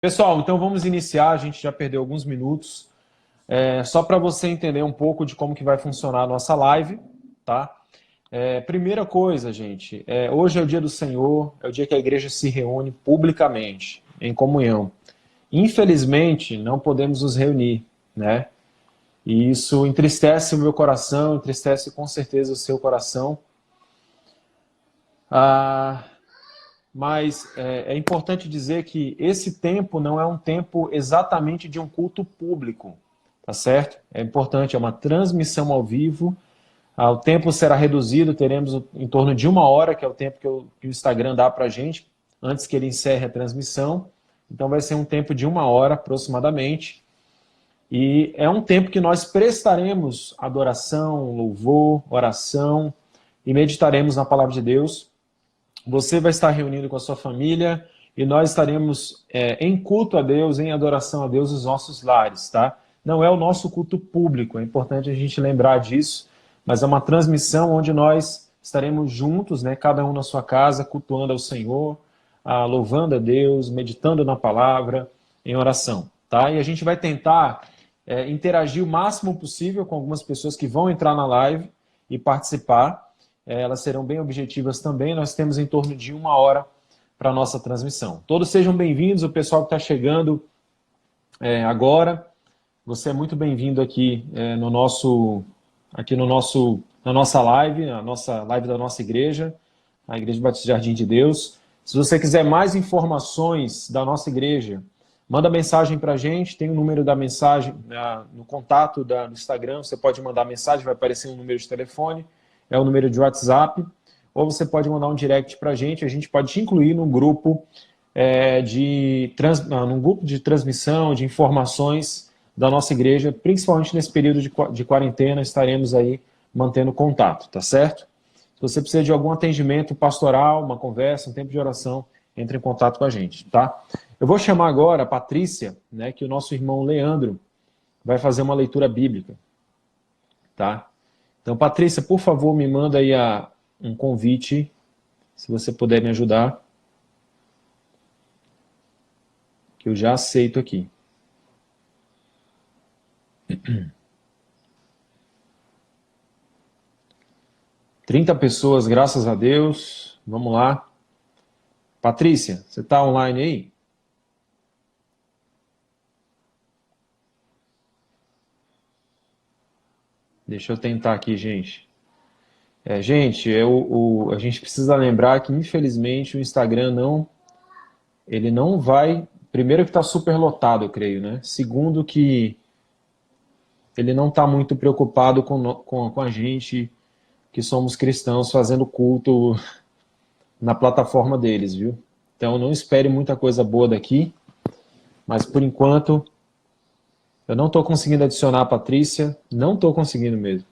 Pessoal, então vamos iniciar, a gente já perdeu alguns minutos. Só para você entender um pouco de como que vai funcionar a nossa live, tá? Primeira coisa, gente, hoje é o dia do Senhor, é o dia que a igreja se reúne publicamente, em comunhão. Infelizmente, não podemos nos reunir, né? E isso entristece o meu coração, entristece com certeza o seu coração. Mas é importante dizer que esse tempo não é um tempo exatamente de um culto público, tá certo? É importante, é uma transmissão ao vivo. O tempo será reduzido, teremos em torno de 1 hora, que é o tempo que o Instagram dá para a gente, antes que ele encerre a transmissão. Então vai ser um tempo de 1 hora aproximadamente. E é um tempo que nós prestaremos adoração, louvor, oração e meditaremos na palavra de Deus. Você vai estar reunido com a sua família e nós estaremos em culto a Deus, em adoração a Deus nos nossos lares, tá? Não é o nosso culto público, é importante a gente lembrar disso, mas é uma transmissão onde nós estaremos juntos, né? Cada um na sua casa, cultuando ao Senhor, louvando a Deus, meditando na palavra, em oração, tá? E a gente vai tentar interagir o máximo possível com algumas pessoas que vão entrar na live e participar. Elas serão bem objetivas também. Nós temos em torno de 1 hora para a nossa transmissão. Todos sejam bem-vindos, o pessoal que está chegando agora. Você é muito bem-vindo aqui na nossa live, a nossa live da nossa igreja, a Igreja Batista Jardim de Deus. Se você quiser mais informações da nossa igreja, manda mensagem para a gente, tem o número da mensagem no contato do Instagram, você pode mandar mensagem, vai aparecer um número de telefone, é o número de WhatsApp, ou você pode mandar um direct para a gente pode te incluir num grupo num grupo de transmissão, de informações da nossa igreja, principalmente nesse período de quarentena, estaremos aí mantendo contato, tá certo? Se você precisa de algum atendimento pastoral, uma conversa, um tempo de oração, entre em contato com a gente, tá? Eu vou chamar agora a Patrícia, né, que o nosso irmão Leandro vai fazer uma leitura bíblica, tá? Então, Patrícia, por favor, me manda aí um convite, se você puder me ajudar, que eu já aceito aqui. 30 pessoas, graças a Deus. Vamos lá. Patrícia, você está online aí? Deixa eu tentar aqui, gente. Gente, a gente precisa lembrar que, infelizmente, o Instagram ele não vai... Primeiro que está super lotado, eu creio, né? Segundo que ele não está muito preocupado com a gente, que somos cristãos, fazendo culto na plataforma deles, viu? Então, não espere muita coisa boa daqui, mas, por enquanto, eu não estou conseguindo adicionar a Patrícia, não estou conseguindo mesmo.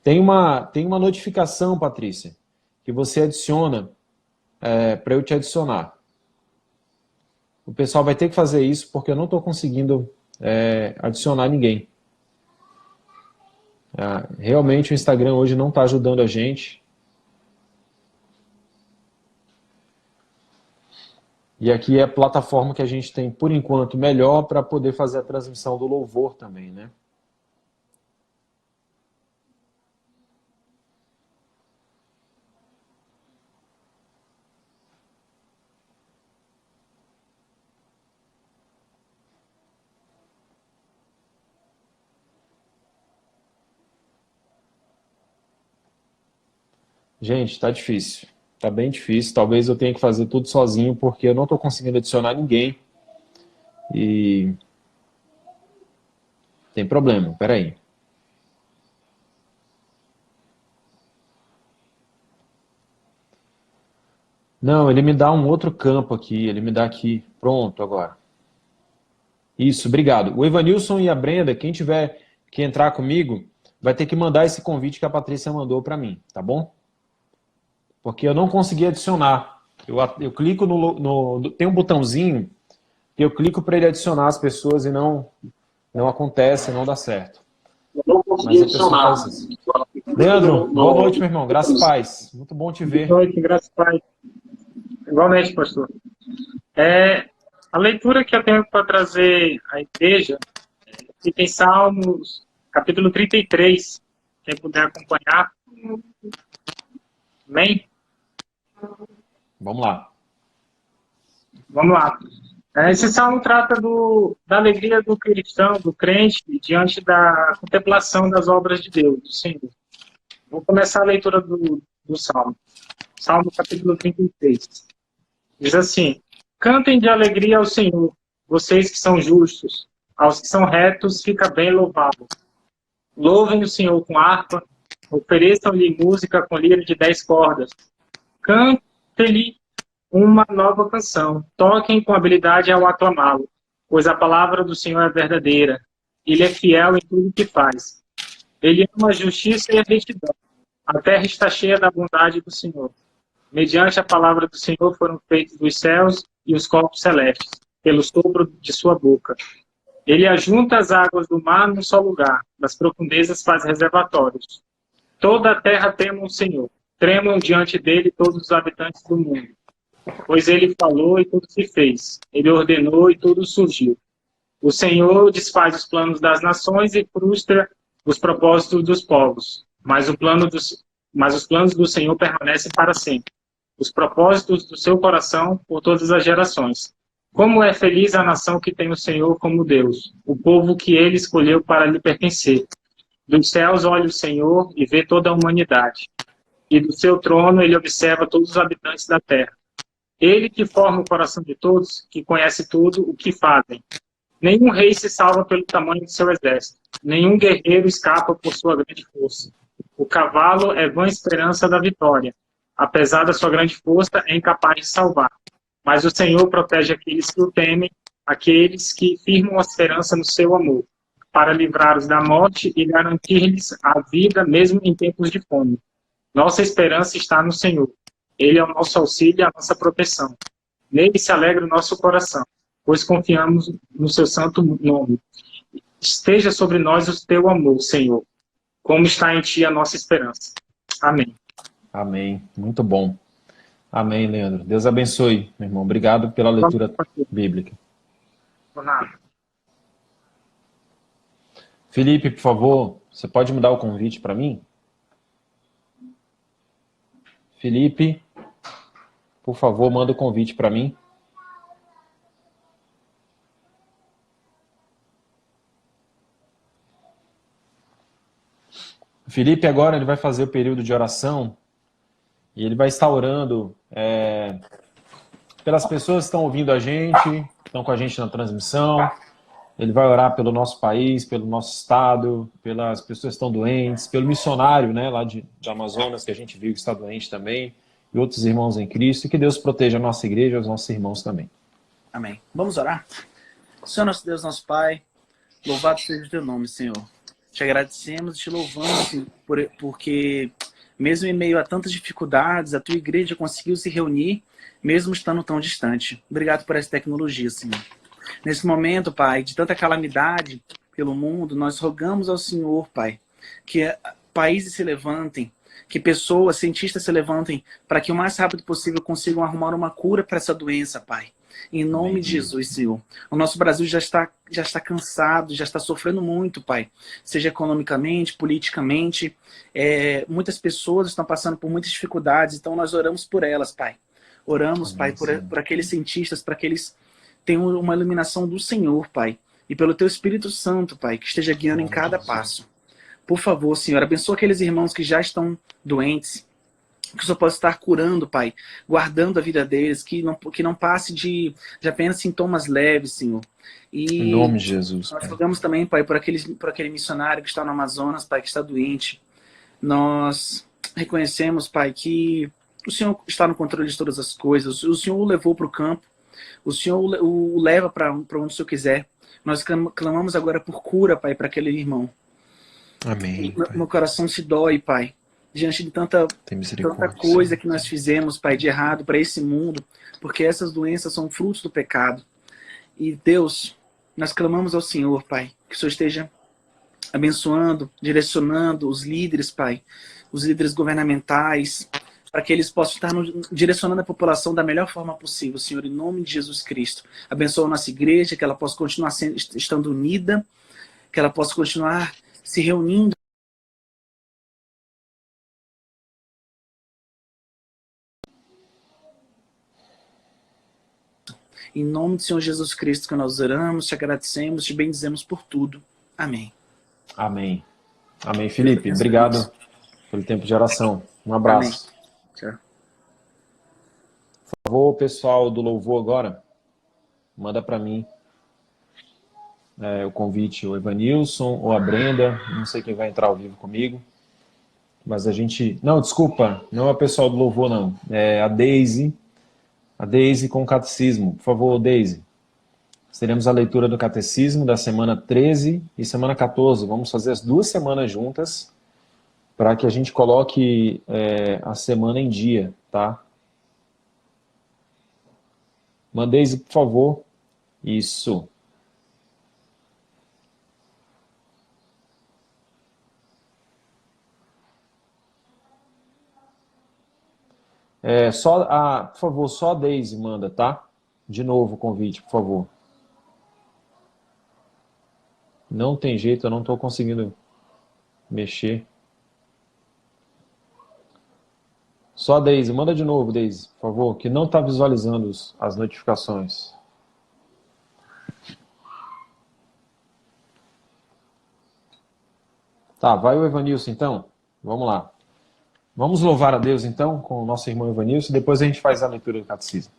Tem uma notificação, Patrícia, que você adiciona para eu te adicionar. O pessoal vai ter que fazer isso porque eu não estou conseguindo adicionar ninguém. Realmente o Instagram hoje não está ajudando a gente. E aqui é a plataforma que a gente tem, por enquanto, melhor para poder fazer a transmissão do louvor também, né? Gente, tá difícil. Tá bem difícil. Talvez eu tenha que fazer tudo sozinho, porque eu não estou conseguindo adicionar ninguém. E... tem problema, peraí. Não, ele me dá um outro campo aqui. Ele me dá aqui. Pronto, agora. Isso, obrigado. O Evanilson e a Brenda, quem tiver que entrar comigo, vai ter que mandar esse convite que a Patrícia mandou para mim, tá bom? Porque eu não consegui adicionar. Eu clico tem um botãozinho que eu clico para ele adicionar as pessoas e não acontece, não dá certo. Eu não consegui adicionar. Leandro, boa noite, meu irmão. Graça e paz. Muito bom te ver. Boa noite, graça e paz. Igualmente, pastor. A leitura que eu tenho para trazer à igreja fica em Salmos, capítulo 33. Quem puder acompanhar. Amém? Vamos lá. Vamos lá. Esse salmo trata da alegria do cristão, do crente, diante da contemplação das obras de Deus, do Senhor. Vou começar a leitura do salmo. Salmo capítulo 33. Diz assim: cantem de alegria ao Senhor, vocês que são justos. Aos que são retos, fica bem louvado. Louvem o Senhor com harpa, ofereçam-lhe música com lira de 10 cordas. Cante-lhe uma nova canção. Toquem com habilidade ao aclamá-lo, pois a palavra do Senhor é verdadeira. Ele é fiel em tudo que faz. Ele ama a justiça e a retidão. A terra está cheia da bondade do Senhor. Mediante a palavra do Senhor foram feitos os céus e os corpos celestes, pelo sopro de sua boca. Ele ajunta as águas do mar num só lugar, das profundezas faz reservatórios. Toda a terra tema o Senhor. Tremam diante dele todos os habitantes do mundo. Pois ele falou e tudo se fez. Ele ordenou e tudo surgiu. O Senhor desfaz os planos das nações e frustra os propósitos dos povos. Mas os planos do Senhor permanecem para sempre. Os propósitos do seu coração por todas as gerações. Como é feliz a nação que tem o Senhor como Deus, o povo que ele escolheu para lhe pertencer. Dos céus olha o Senhor e vê toda a humanidade. E do seu trono ele observa todos os habitantes da terra. Ele que forma o coração de todos, que conhece tudo o que fazem. Nenhum rei se salva pelo tamanho de seu exército. Nenhum guerreiro escapa por sua grande força. O cavalo é vã esperança da vitória. Apesar da sua grande força, é incapaz de salvar. Mas o Senhor protege aqueles que o temem, aqueles que firmam a esperança no seu amor, para livrá-los da morte e garantir-lhes a vida mesmo em tempos de fome. Nossa esperança está no Senhor. Ele é o nosso auxílio e a nossa proteção. Nele se alegra o nosso coração, pois confiamos no seu santo nome. Esteja sobre nós o teu amor, Senhor, como está em ti a nossa esperança. Amém. Amém. Muito bom. Amém, Leandro. Deus abençoe, meu irmão. Obrigado pela leitura bíblica. Por nada. Felipe, por favor, você pode mudar o convite para mim? Felipe, por favor, manda o convite para mim. Felipe agora ele vai fazer o período de oração e ele vai estar orando pelas pessoas que estão ouvindo a gente, que estão com a gente na transmissão. Ele vai orar pelo nosso país, pelo nosso estado, pelas pessoas que estão doentes, pelo missionário, né, lá de Amazonas, que a gente viu que está doente também, e outros irmãos em Cristo, e que Deus proteja a nossa igreja e os nossos irmãos também. Amém. Vamos orar? Senhor nosso Deus, nosso Pai, louvado seja o teu nome, Senhor. Te agradecemos e te louvamos, Senhor, porque mesmo em meio a tantas dificuldades, a tua igreja conseguiu se reunir, mesmo estando tão distante. Obrigado por essa tecnologia, Senhor. Nesse momento, Pai, de tanta calamidade pelo mundo, nós rogamos ao Senhor, Pai, que países se levantem, que pessoas, cientistas se levantem, para que o mais rápido possível consigam arrumar uma cura para essa doença, Pai. Em nome de Jesus, Senhor. O nosso Brasil já está cansado, já está sofrendo muito, Pai. Seja economicamente, politicamente. Muitas pessoas estão passando por muitas dificuldades, então nós oramos por elas, Pai. Oramos, Pai, por aqueles cientistas, para que eles tenham uma iluminação do Senhor, Pai. E pelo Teu Espírito Santo, Pai, que esteja guiando em cada passo. Por favor, Senhor, abençoa aqueles irmãos que já estão doentes, que o Senhor possa estar curando, Pai, guardando a vida deles, que não passe de apenas sintomas leves, Senhor. E em nome de Jesus. Nós rogamos também, Pai, por aquele missionário que está no Amazonas, Pai, que está doente. Nós reconhecemos, Pai, que o Senhor está no controle de todas as coisas. O Senhor o levou para o campo. O Senhor o leva para onde o Senhor quiser. Nós clamamos agora por cura, Pai, para aquele irmão. Amém. Meu coração se dói, Pai, diante de tanta coisa que nós fizemos, Pai, de errado para esse mundo, porque essas doenças são frutos do pecado. E Deus, nós clamamos ao Senhor, Pai, que o Senhor esteja abençoando, direcionando os líderes, Pai, os líderes governamentais, para que eles possam estar direcionando a população da melhor forma possível, Senhor, em nome de Jesus Cristo. Abençoa a nossa igreja, que ela possa continuar estando unida, que ela possa continuar se reunindo. Em nome do Senhor Jesus Cristo que nós oramos, te agradecemos, te bendizemos por tudo. Amém. Amém. Amém, Felipe. Obrigado pelo tempo de oração. Um abraço. Amém. Tchau. Por favor, pessoal do louvor agora, manda para mim o convite, o Evanilson ou a Brenda, não sei quem vai entrar ao vivo comigo, mas a gente... Não, desculpa, não é o pessoal do louvor, não. É a Deise com o catecismo. Por favor, Deise. Teremos a leitura do catecismo da semana 13 e semana 14. Vamos fazer as 2 semanas juntas para que a gente coloque a semana em dia, tá? Deise, por favor. Isso. Por favor, só a Deise manda, tá? De novo o convite, por favor. Não tem jeito, eu não estou conseguindo mexer. Só a Deise, manda de novo, Deise, por favor, que não está visualizando as notificações. Tá, vai o Evanilson então? Vamos lá. Vamos louvar a Deus então com o nosso irmão Evanilson, depois a gente faz a leitura do catecismo.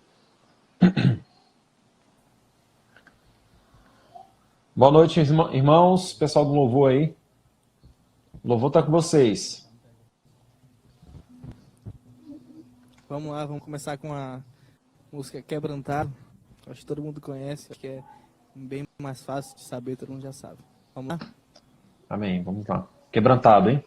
Boa noite, irmãos, pessoal do louvor aí. O louvor está com vocês. Vamos lá, vamos começar com a música Quebrantado. Acho que todo mundo conhece, acho que é bem mais fácil de saber, todo mundo já sabe. Vamos lá? Amém, vamos lá. Quebrantado, hein?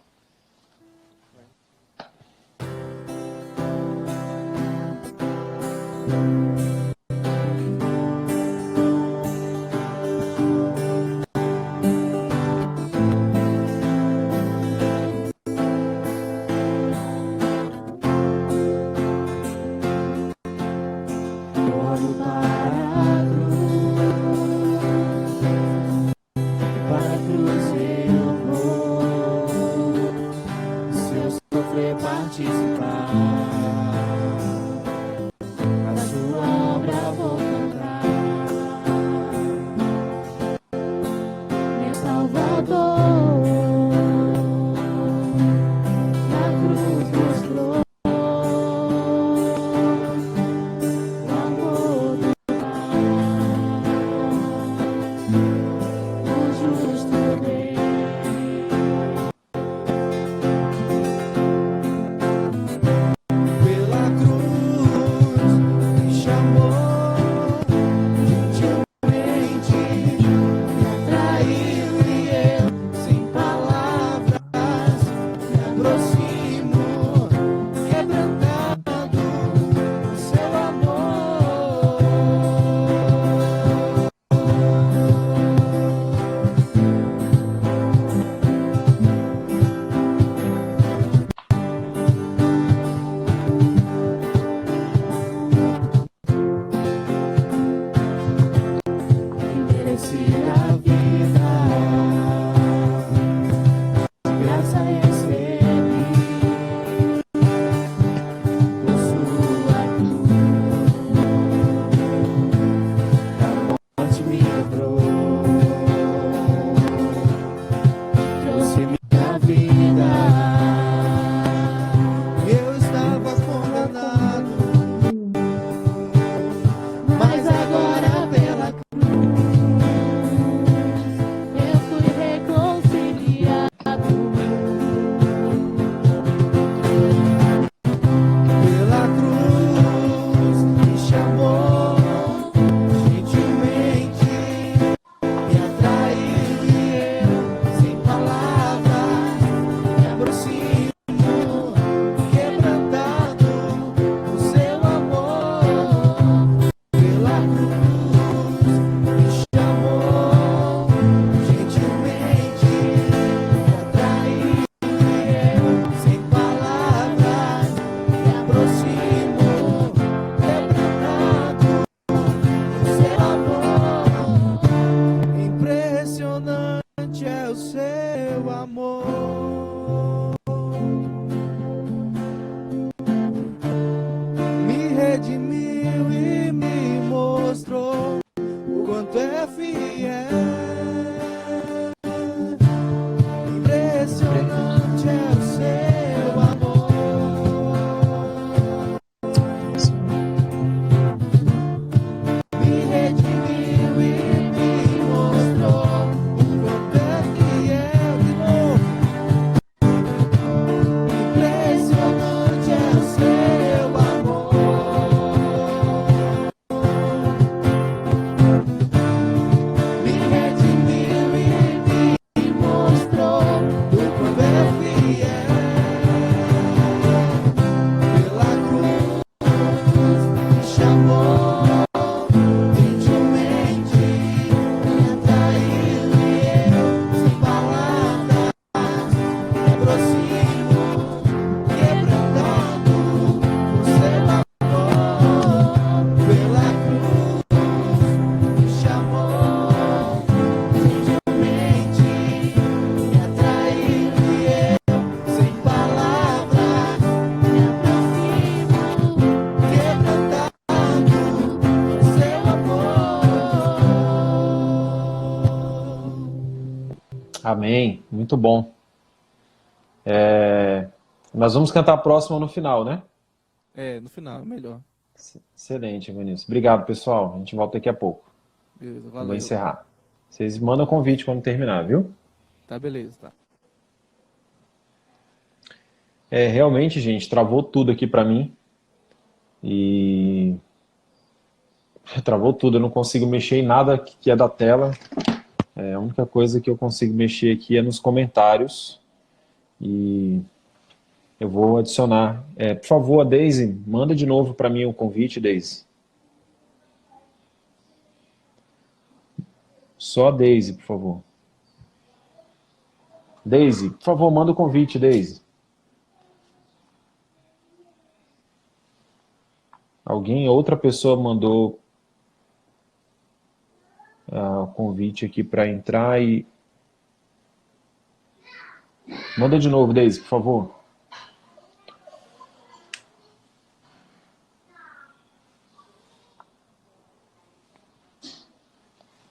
quanto é fiel. Impressionante é o seu amor. Me redimiu e me mostrou o quanto é fiel de novo. Impressionante é o seu amor. Me redimiu e me mostrou o quanto é fiel. Pela cruz me chamou gentilmente, me atraiu e eu, sem palavras, me aproximo, quebrantando o seu amor. Pela cruz me chamou gentilmente, me atraiu e eu, sem palavras, me aproximo, quebrantando o seu amor. Amém. Muito bom. Nós vamos cantar a próxima no final, né? No final, é melhor. Excelente, Vinícius. Obrigado, pessoal. A gente volta daqui a pouco. Beleza, Eu vou valeu. encerrar. Vocês mandam convite quando terminar, viu? Tá, beleza, tá. Realmente, gente, travou tudo aqui pra mim. E travou tudo. Eu não consigo mexer em nada que é da tela. A única coisa que eu consigo mexer aqui é nos comentários. E eu vou adicionar. Por favor, a Daisy, manda de novo para mim o convite, Daisy. Só a Daisy, por favor. Daisy, por favor, manda o convite, Daisy. Outra pessoa mandou o convite aqui para entrar e... Manda de novo, Daisy, por favor.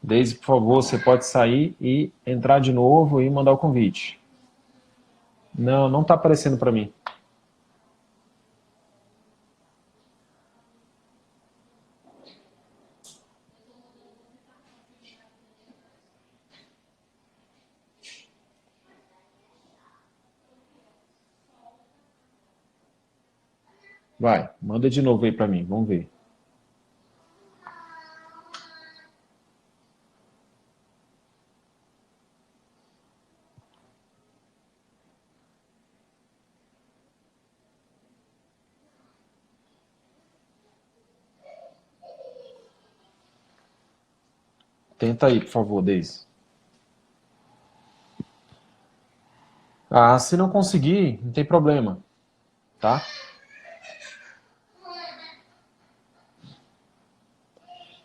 Daisy, por favor, você pode sair e entrar de novo e mandar o convite. Não está aparecendo para mim. Vai, manda de novo aí para mim, vamos ver. Tenta aí, por favor, Deise. Se não conseguir, não tem problema, tá?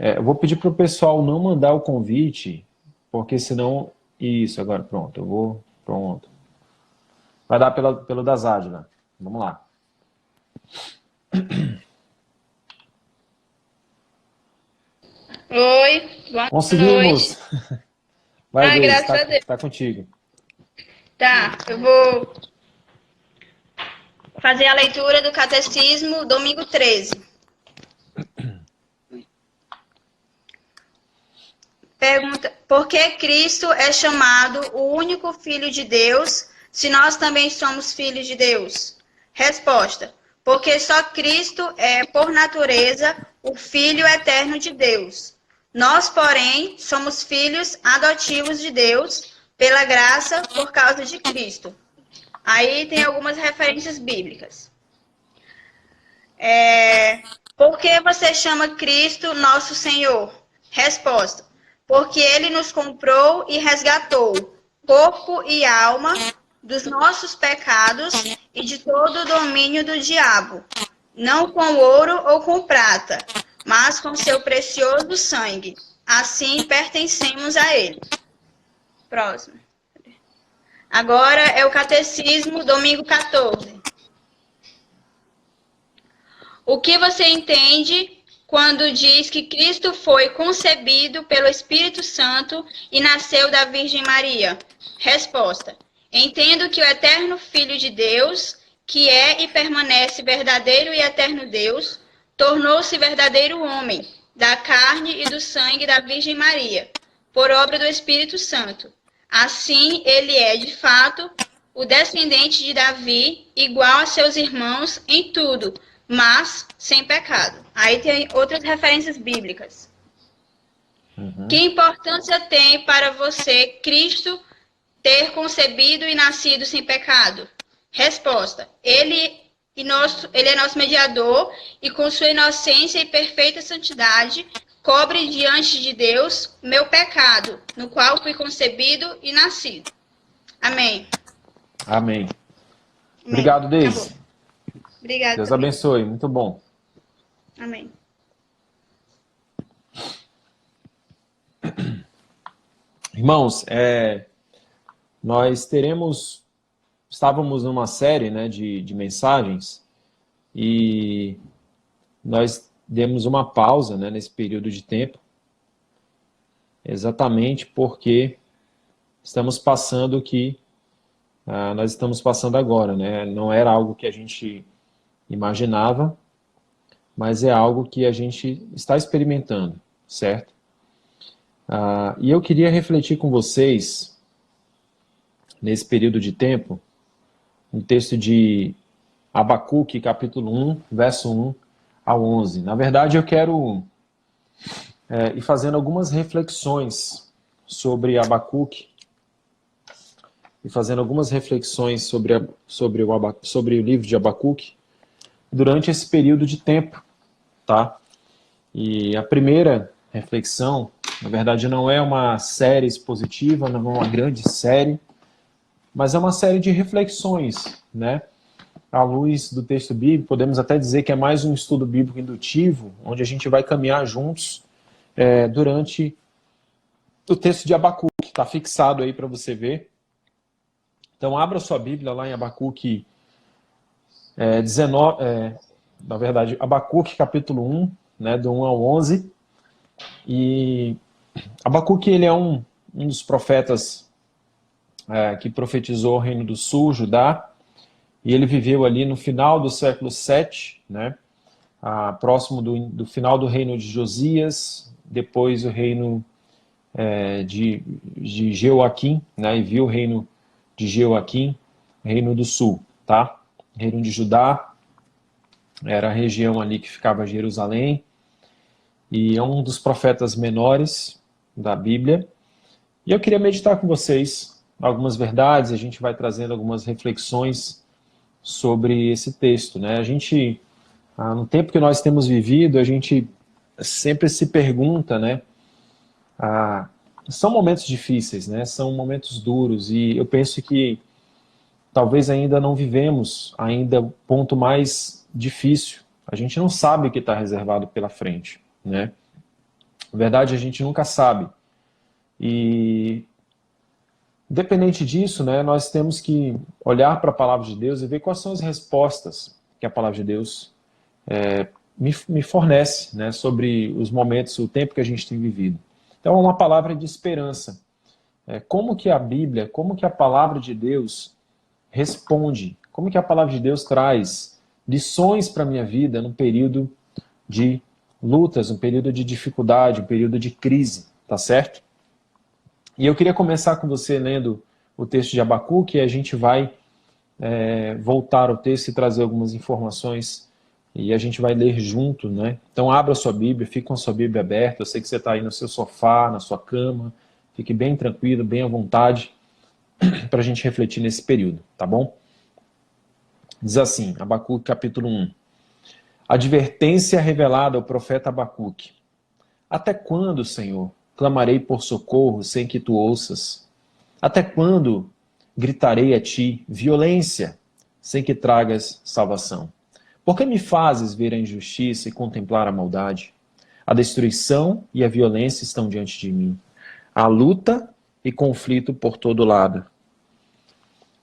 Eu vou pedir para o pessoal não mandar o convite, porque senão... Isso, agora, pronto, eu vou... Pronto. Vai dar pelo da Zadna. Vamos lá. Oi, boa Conseguimos! noite. Vai, Deise, Graças a Deus. tá contigo. Tá, eu vou fazer a leitura do Catecismo, domingo 13. Pergunta: por que Cristo é chamado o único Filho de Deus, se nós também somos filhos de Deus? Resposta: porque só Cristo é, por natureza, o Filho eterno de Deus. Nós, porém, somos filhos adotivos de Deus, pela graça, por causa de Cristo. Aí tem algumas referências bíblicas. Por que você chama Cristo nosso Senhor? Resposta: porque Ele nos comprou e resgatou, corpo e alma, dos nossos pecados e de todo o domínio do diabo, não com ouro ou com prata, mas com seu precioso sangue. Assim pertencemos a Ele. Próximo. Agora é o Catecismo, domingo 14. O que você entende quando diz que Cristo foi concebido pelo Espírito Santo e nasceu da Virgem Maria? Resposta: entendo que o eterno Filho de Deus, que é e permanece verdadeiro e eterno Deus, tornou-se verdadeiro homem, da carne e do sangue da Virgem Maria, por obra do Espírito Santo. Assim, ele é, de fato, o descendente de Davi, igual a seus irmãos em tudo, mas sem pecado. Aí tem outras referências bíblicas. Que importância tem para você Cristo ter concebido e nascido sem pecado? Resposta: Ele é nosso mediador e com sua inocência e perfeita santidade cobre diante de Deus meu pecado, no qual fui concebido e nascido. Amém. Amém. Obrigado, Deise. Acabou. Obrigada. Deus também. abençoe, muito bom. Amém. Irmãos, nós estávamos numa série, né, de mensagens e nós demos uma pausa, né, nesse período de tempo, exatamente porque estamos passando o que nós estamos passando agora, né? Não era algo que a gente imaginava, mas é algo que a gente está experimentando, certo? E eu queria refletir com vocês, nesse período de tempo, um texto de Abacuque, capítulo 1, verso 1 ao 11. Na verdade, eu quero ir fazendo algumas reflexões sobre Abacuque, e fazendo algumas reflexões sobre o livro de Abacuque, durante esse período de tempo, tá? E a primeira reflexão, na verdade, não é uma série expositiva, não é uma grande série, mas é uma série de reflexões, né? À luz do texto bíblico, podemos até dizer que é mais um estudo bíblico indutivo, onde a gente vai caminhar juntos durante o texto de Abacuque, está fixado aí para você ver. Então, abra sua Bíblia lá em Abacuque 19, na verdade, Abacuque capítulo 1, né, do 1 ao 11. E Abacuque, ele é um dos profetas que profetizou o Reino do Sul, Judá, e ele viveu ali no final do século 7, né, próximo do final do reino de Josias, depois o reino de Jeoaquim, né, e viu o reino de Jeoaquim, Reino do Sul, tá? Reino de Judá, era a região ali que ficava Jerusalém, e é um dos profetas menores da Bíblia. E eu queria meditar com vocês algumas verdades, a gente vai trazendo algumas reflexões sobre esse texto, né? A gente, no tempo que nós temos vivido, a gente sempre se pergunta, né? São momentos difíceis, né? São momentos duros, e eu penso que talvez ainda não vivemos ainda o ponto mais difícil. A gente não sabe o que está reservado pela frente, né? Na verdade, a gente nunca sabe. E independente disso, né, nós temos que olhar para a palavra de Deus e ver quais são as respostas que a palavra de Deus me fornece, né, sobre os momentos, o tempo que a gente tem vivido. Então, é uma palavra de esperança. Como que a Bíblia, como que a palavra de Deus responde, como que a palavra de Deus traz lições para a minha vida num período de lutas, um período de dificuldade, um período de crise, tá certo? E eu queria começar com você lendo o texto de Abacuque, e a gente vai voltar ao texto e trazer algumas informações, e a gente vai ler junto, né? Então abra a sua Bíblia, fique com a sua Bíblia aberta, eu sei que você está aí no seu sofá, na sua cama, fique bem tranquilo, bem à vontade, para a gente refletir nesse período, tá bom? Diz assim, Abacuque capítulo 1. Advertência revelada ao profeta Abacuque. Até quando, Senhor, clamarei por socorro sem que tu ouças? Até quando gritarei a ti violência sem que tragas salvação? Por que me fazes ver a injustiça e contemplar a maldade? A destruição e a violência estão diante de mim. Há luta e conflito por todo lado.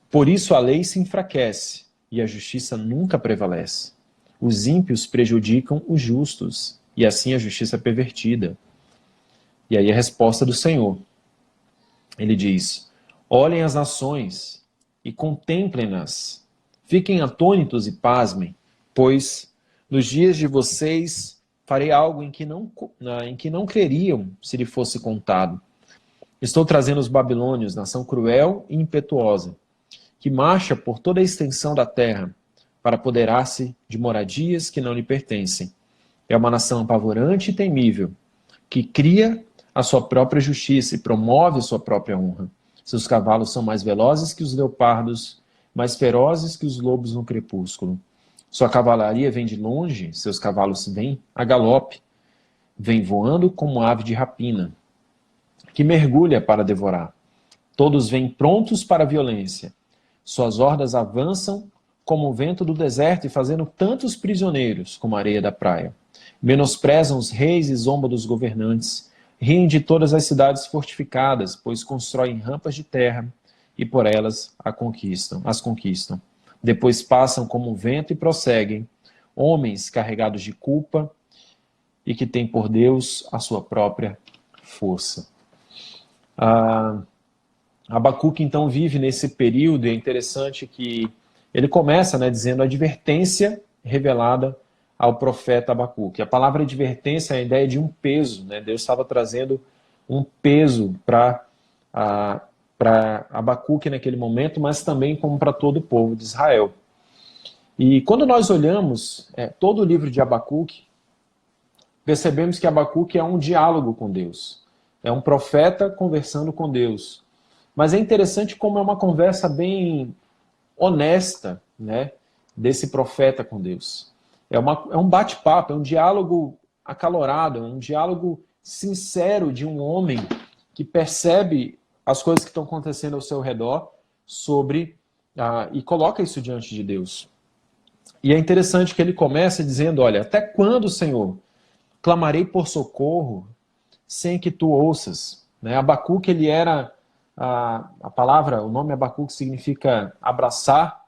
Por isso a lei se enfraquece e a justiça nunca prevalece. Os ímpios prejudicam os justos e assim a justiça é pervertida. E aí a resposta do Senhor. Ele diz: olhem as nações e contemplem-nas. Fiquem atônitos e pasmem, pois nos dias de vocês farei algo em que não creriam se lhe fosse contado. Estou trazendo os babilônios, nação cruel e impetuosa, que marcha por toda a extensão da terra, para apoderar-se de moradias que não lhe pertencem. É uma nação apavorante e temível, que cria a sua própria justiça e promove a sua própria honra. Seus cavalos são mais velozes que os leopardos, mais ferozes que os lobos no crepúsculo. Sua cavalaria vem de longe, seus cavalos vêm a galope, vem voando como ave de rapina, que mergulha para devorar. Todos vêm prontos para a violência. Suas hordas avançam como o vento do deserto e fazendo tantos prisioneiros como a areia da praia. Menosprezam os reis e zombam dos governantes. Riem de todas as cidades fortificadas, pois constroem rampas de terra e por elas as conquistam. Depois passam como o vento e prosseguem, homens carregados de culpa e que têm por Deus a sua própria força. Abacuque então vive nesse período, e é interessante que ele começa, né, dizendo a advertência revelada ao profeta Abacuque. A palavra advertência é a ideia de um peso, né? Deus estava trazendo um peso para Abacuque naquele momento, mas também como para todo o povo de Israel. E quando nós olhamos todo o livro de Abacuque, percebemos que Abacuque é um diálogo com Deus. É um profeta conversando com Deus. Mas é interessante como é uma conversa bem honesta, né, desse profeta com Deus. É um bate-papo, é um diálogo acalorado, é um diálogo sincero de um homem que percebe as coisas que estão acontecendo ao seu redor e coloca isso diante de Deus. E é interessante que ele começa dizendo, olha, até quando, Senhor, clamarei por socorro sem que tu ouças? Né? Abacuque, ele era, o nome Abacuque significa abraçar,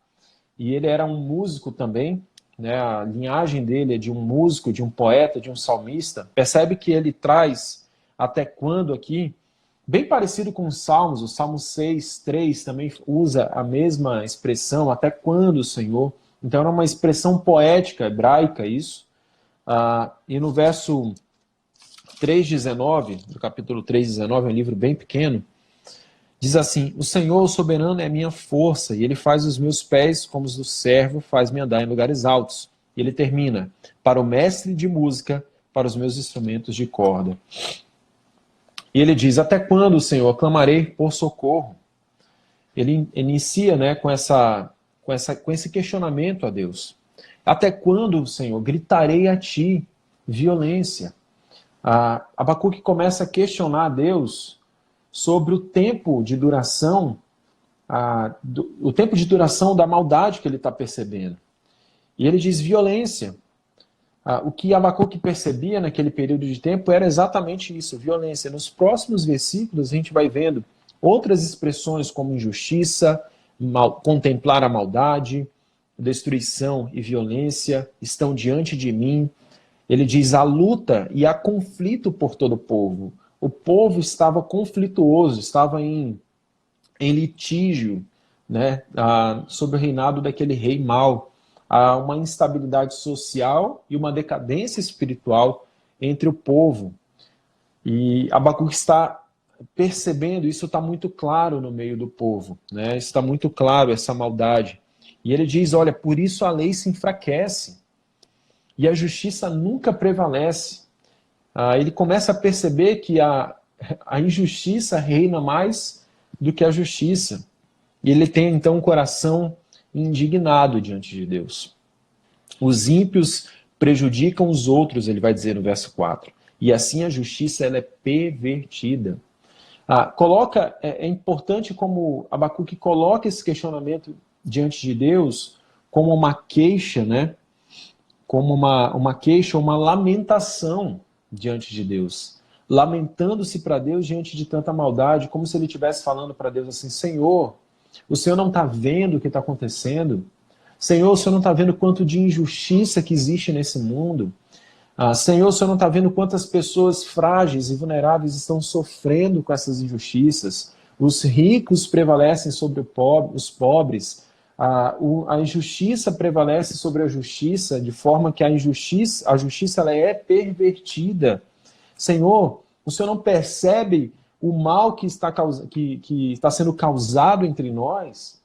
e ele era um músico também, né? A linhagem dele é de um músico, de um poeta, de um salmista. Percebe que ele traz até quando aqui, bem parecido com os Salmos, o Salmo 6:3 também usa a mesma expressão, até quando, Senhor? Então era uma expressão poética, hebraica isso. E no verso 3:19, do capítulo 3:19, é um livro bem pequeno, diz assim: o Senhor, o soberano, é a minha força, e ele faz os meus pés como os do servo, faz-me andar em lugares altos. E ele termina: para o mestre de música, para os meus instrumentos de corda. E ele diz: até quando, Senhor, clamarei por socorro? Ele inicia, né, com esse questionamento a Deus. Até quando, Senhor, gritarei a ti violência? Abacuque começa a questionar a Deus sobre o tempo de duração, o tempo de duração da maldade que ele está percebendo. E ele diz violência. O que Abacuque percebia naquele período de tempo era exatamente isso, violência. Nos próximos versículos a gente vai vendo outras expressões como injustiça, contemplar a maldade, destruição e violência estão diante de mim. Ele diz: há luta e há conflito por todo o povo. O povo estava conflituoso, estava em litígio, né, sobre o reinado daquele rei mau. Há uma instabilidade social e uma decadência espiritual entre o povo. E Abacuque está percebendo, isso está muito claro no meio do povo, né? Está muito claro essa maldade. E ele diz: olha, por isso a lei se enfraquece e a justiça nunca prevalece. Ele começa a perceber que a injustiça reina mais do que a justiça. E ele tem então um coração indignado diante de Deus. Os ímpios prejudicam os outros, ele vai dizer no verso 4. E assim a justiça ela é pervertida. É importante como Abacuque coloca esse questionamento diante de Deus como uma queixa, né? Como uma queixa, uma lamentação diante de Deus, lamentando-se para Deus diante de tanta maldade, como se ele estivesse falando para Deus assim: Senhor, o Senhor não está vendo o que está acontecendo? Senhor, o Senhor não está vendo quanto de injustiça que existe nesse mundo? Senhor, o Senhor não está vendo quantas pessoas frágeis e vulneráveis estão sofrendo com essas injustiças? Os ricos prevalecem sobre os pobres, a injustiça prevalece sobre a justiça, de forma que a justiça ela é pervertida. Senhor, o Senhor não percebe o mal que está sendo causado entre nós?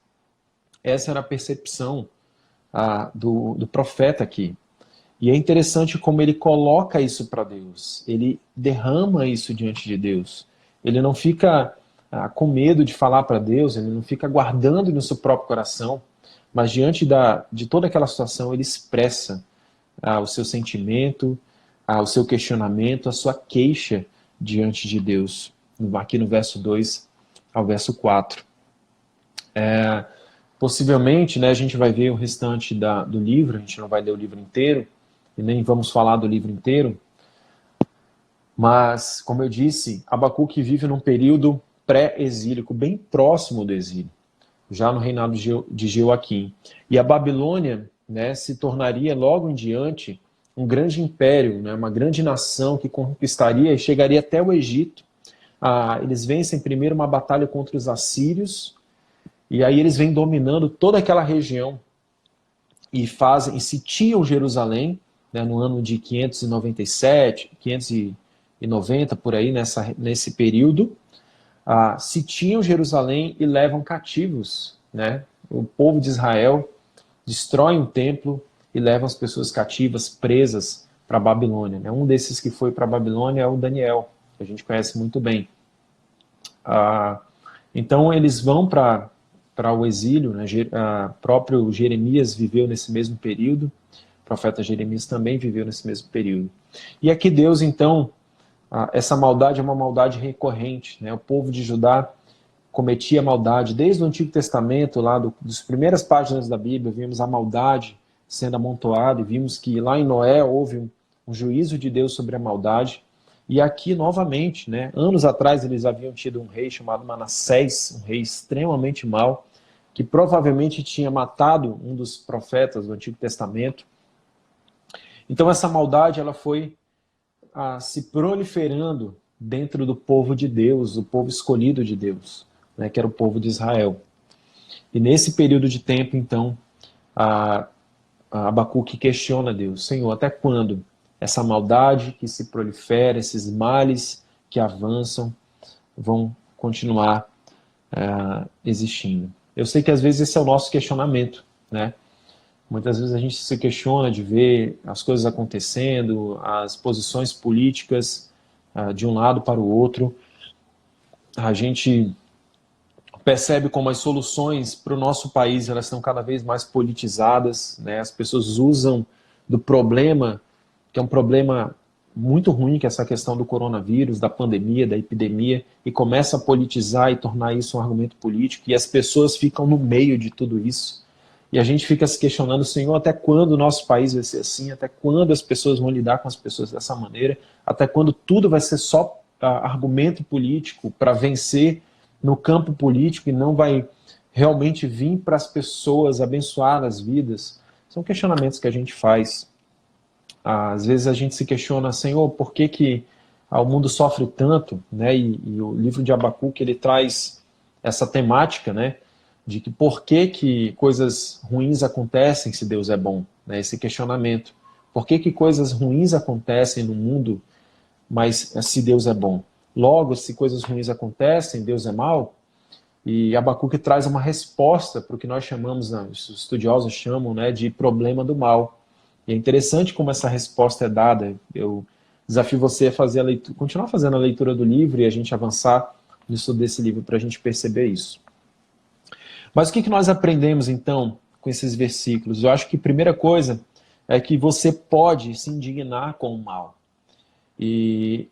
Essa era a percepção do profeta aqui. E é interessante como ele coloca isso para Deus. Ele derrama isso diante de Deus. Ele não fica com medo de falar para Deus, ele não fica guardando no seu próprio coração, mas diante de toda aquela situação, ele expressa o seu sentimento, o seu questionamento, a sua queixa diante de Deus. Aqui no verso 2 ao verso 4. Possivelmente, né, a gente vai ver o restante do livro, a gente não vai ler o livro inteiro, e nem vamos falar do livro inteiro, mas, como eu disse, Abacuque vive num período pré-exílico, bem próximo do exílio, já no reinado de Joaquim. E a Babilônia, né, se tornaria logo em diante um grande império, né, uma grande nação que conquistaria e chegaria até o Egito. Eles vencem primeiro uma batalha contra os assírios, e aí eles vêm dominando toda aquela região e sitiam Jerusalém, né, no ano de 597, 590, por aí, nesse período. Sitiam Jerusalém e levam cativos, né? O povo de Israel destrói um templo e leva as pessoas cativas, presas, para a Babilônia, né? Um desses que foi para a Babilônia é o Daniel, que a gente conhece muito bem. Então eles vão para o exílio, né? Próprio Jeremias viveu nesse mesmo período, o profeta Jeremias também viveu nesse mesmo período. E aqui Deus, então, essa maldade é uma maldade recorrente, né? O povo de Judá cometia maldade. Desde o Antigo Testamento, lá das primeiras páginas da Bíblia, vimos a maldade sendo amontoada, e vimos que lá em Noé houve um juízo de Deus sobre a maldade. E aqui, novamente, né, anos atrás, eles haviam tido um rei chamado Manassés, um rei extremamente mau, que provavelmente tinha matado um dos profetas do Antigo Testamento. Então essa maldade ela foi se proliferando dentro do povo de Deus, o povo escolhido de Deus, né, que era o povo de Israel. E nesse período de tempo, então, Abacuque questiona Deus: Senhor, até quando essa maldade que se prolifera, esses males que avançam, vão continuar existindo? Eu sei que às vezes esse é o nosso questionamento, né? Muitas vezes a gente se questiona de ver as coisas acontecendo, as posições políticas de um lado para o outro. A gente percebe como as soluções para o nosso país elas estão cada vez mais politizadas, né? As pessoas usam do problema, que é um problema muito ruim, que é essa questão do coronavírus, da pandemia, da epidemia, e começa a politizar e tornar isso um argumento político, e as pessoas ficam no meio de tudo isso. E a gente fica se questionando: Senhor, até quando o nosso país vai ser assim? Até quando as pessoas vão lidar com as pessoas dessa maneira? Até quando tudo vai ser só argumento político para vencer no campo político e não vai realmente vir para as pessoas, abençoar as vidas? São questionamentos que a gente faz. Às vezes a gente se questiona: Senhor, por que o mundo sofre tanto? Né? E o livro de Abacuque ele traz essa temática, né? De que por que coisas ruins acontecem se Deus é bom, né? Esse questionamento. Por que coisas ruins acontecem no mundo, mas se Deus é bom? Logo, se coisas ruins acontecem, Deus é mau? E Abacuque traz uma resposta para o que nós chamamos, os estudiosos chamam, né, de problema do mal. E é interessante como essa resposta é dada. Eu desafio você a fazer continuar fazendo a leitura do livro e a gente avançar no estudo desse livro para a gente perceber isso. Mas o que nós aprendemos, então, com esses versículos? Eu acho que a primeira coisa é que você pode se indignar com o mal. E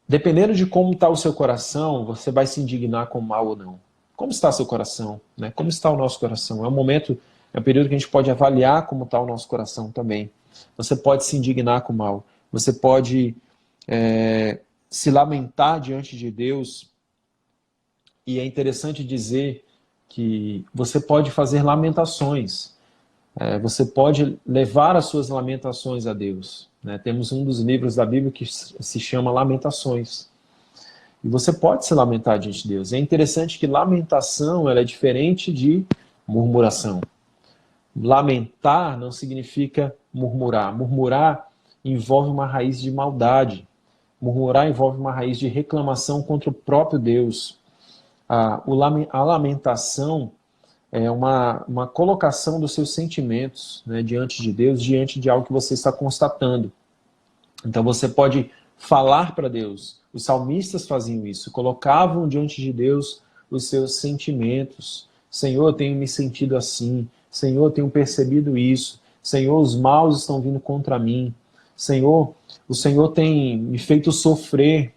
dependendo de como está o seu coração, você vai se indignar com o mal ou não. Como está seu coração? Né? Como está o nosso coração? É um período que a gente pode avaliar como está o nosso coração também. Você pode se indignar com o mal. Você pode se lamentar diante de Deus. E é interessante dizer que você pode fazer lamentações. Você pode levar as suas lamentações a Deus, né? Temos um dos livros da Bíblia que se chama Lamentações. E você pode se lamentar diante de Deus. É interessante que lamentação ela é diferente de murmuração. Lamentar não significa murmurar. Murmurar envolve uma raiz de maldade. Murmurar envolve uma raiz de reclamação contra o próprio Deus. A lamentação é uma colocação dos seus sentimentos, né, diante de Deus, diante de algo que você está constatando. Então você pode falar para Deus. Os salmistas faziam isso, colocavam diante de Deus os seus sentimentos. Senhor, eu tenho me sentido assim. Senhor, eu tenho percebido isso. Senhor, os maus estão vindo contra mim. Senhor, o Senhor tem me feito sofrer.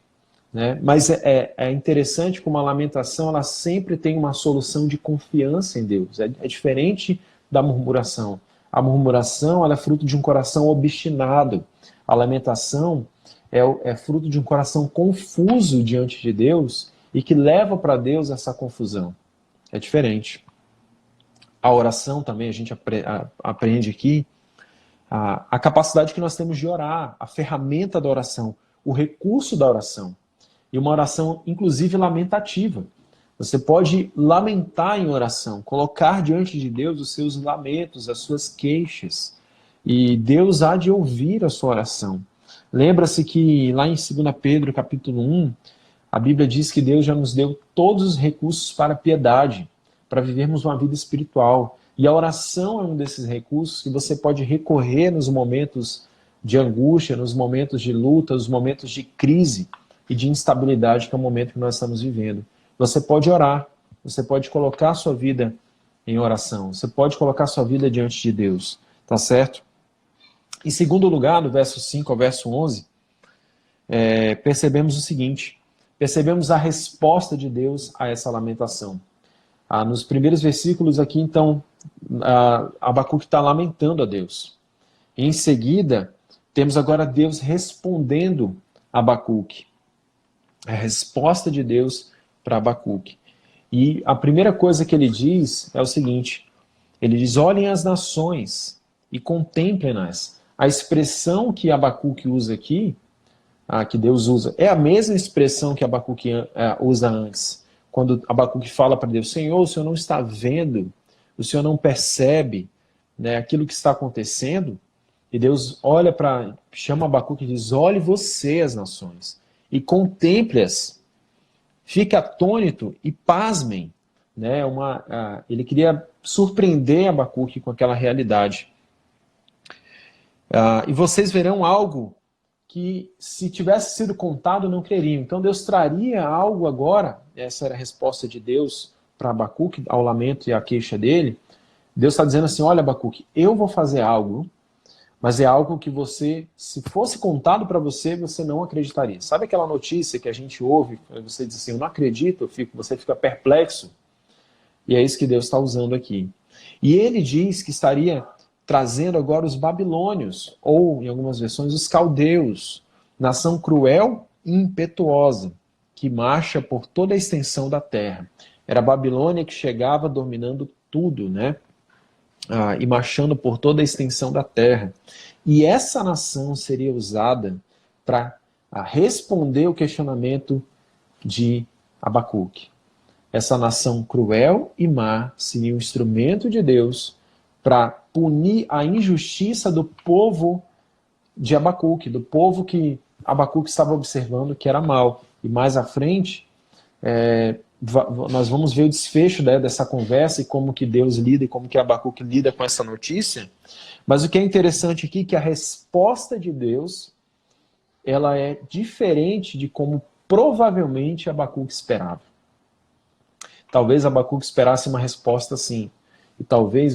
Né? Mas é interessante como a lamentação ela sempre tem uma solução de confiança em Deus. É diferente da murmuração. A murmuração ela é fruto de um coração obstinado. A lamentação é fruto de um coração confuso diante de Deus e que leva para Deus essa confusão. É diferente. A oração também, a gente aprende aqui a capacidade que nós temos de orar, a ferramenta da oração, o recurso da oração. E uma oração, inclusive, lamentativa. Você pode lamentar em oração, colocar diante de Deus os seus lamentos, as suas queixas. E Deus há de ouvir a sua oração. Lembra-se que lá em 2 Pedro, capítulo 1, a Bíblia diz que Deus já nos deu todos os recursos para a piedade, para vivermos uma vida espiritual. E a oração é um desses recursos que você pode recorrer nos momentos de angústia, nos momentos de luta, nos momentos de crise e de instabilidade, que é o momento que nós estamos vivendo. Você pode orar, você pode colocar a sua vida em oração, você pode colocar a sua vida diante de Deus, tá certo? Em segundo lugar, do verso 5 ao verso 11, percebemos o seguinte, percebemos a resposta de Deus a essa lamentação. Nos primeiros versículos aqui, então, Abacuque está lamentando a Deus. Em seguida, temos agora Deus respondendo a Abacuque. A resposta de Deus para Abacuque. E a primeira coisa que ele diz é o seguinte, ele diz, olhem as nações e contemplem-nas. A expressão que Abacuque usa aqui, que Deus usa, é a mesma expressão que Abacuque usa antes. Quando Abacuque fala para Deus, Senhor, o Senhor não está vendo, o Senhor não percebe, né, aquilo que está acontecendo. E Deus chama Abacuque e diz, olhe você as nações e contemple-as, fique atônito e pasmem. Né? Ele queria surpreender Abacuque com aquela realidade. E vocês verão algo que, se tivesse sido contado, não creriam. Então Deus traria algo agora, essa era a resposta de Deus para Abacuque, ao lamento e à queixa dele. Deus está dizendo assim, olha Abacuque, eu vou fazer algo, mas é algo que você, se fosse contado para você, você não acreditaria. Sabe aquela notícia que a gente ouve, você diz assim, eu não acredito, você fica perplexo? E é isso que Deus está usando aqui. E ele diz que estaria trazendo agora os babilônios, ou, em algumas versões, os caldeus, nação cruel e impetuosa, que marcha por toda a extensão da terra. Era a Babilônia que chegava dominando tudo, né? E marchando por toda a extensão da terra. E essa nação seria usada para responder o questionamento de Abacuque. Essa nação cruel e má seria um instrumento de Deus para punir a injustiça do povo de Abacuque, do povo que Abacuque estava observando que era mal. E mais à frente, nós vamos ver o desfecho dessa conversa e como que Deus lida e como que Abacuque lida com essa notícia. Mas o que é interessante aqui é que a resposta de Deus ela é diferente de como provavelmente Abacuque esperava. Talvez Abacuque esperasse uma resposta assim. E talvez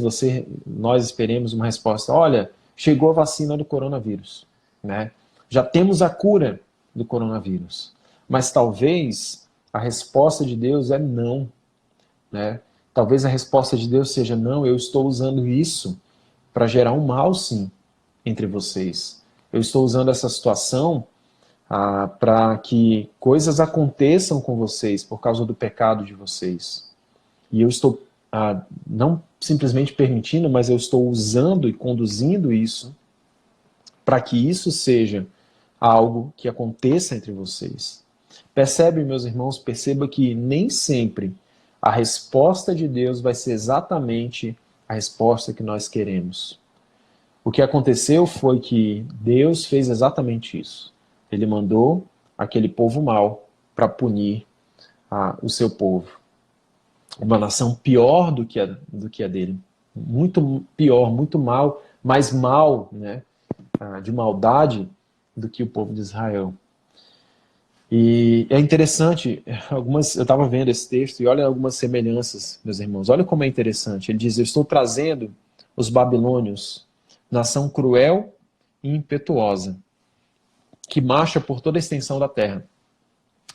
nós esperemos uma resposta, olha, chegou a vacina do coronavírus, né? Já temos a cura do coronavírus. Mas talvez a resposta de Deus é não, né? Talvez a resposta de Deus seja não, eu estou usando isso para gerar um mal, sim, entre vocês. Eu estou usando essa situação para que coisas aconteçam com vocês por causa do pecado de vocês. E eu estou não simplesmente permitindo, mas eu estou usando e conduzindo isso para que isso seja algo que aconteça entre vocês. Percebe, meus irmãos, perceba que nem sempre a resposta de Deus vai ser exatamente a resposta que nós queremos. O que aconteceu foi que Deus fez exatamente isso. Ele mandou aquele povo mau para punir o seu povo. Uma nação pior do que a dele. Muito pior, muito mal, mais mal, né, de maldade do que o povo de Israel. E é interessante, eu estava vendo esse texto e olha algumas semelhanças, meus irmãos. Olha como é interessante. Ele diz, eu estou trazendo os babilônios, nação cruel e impetuosa, que marcha por toda a extensão da terra.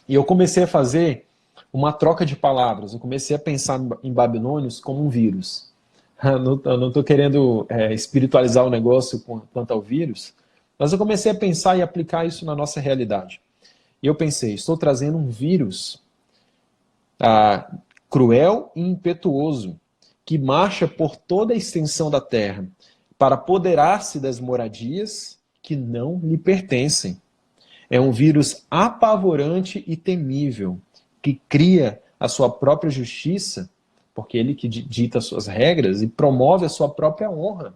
E eu comecei a fazer uma troca de palavras. Eu comecei a pensar em babilônios como um vírus. Eu não estou querendo espiritualizar o negócio quanto ao vírus, mas eu comecei a pensar e aplicar isso na nossa realidade. E eu pensei, estou trazendo um vírus cruel e impetuoso, que marcha por toda a extensão da terra, para apoderar-se das moradias que não lhe pertencem. É um vírus apavorante e temível, que cria a sua própria justiça, porque ele que dita as suas regras e promove a sua própria honra.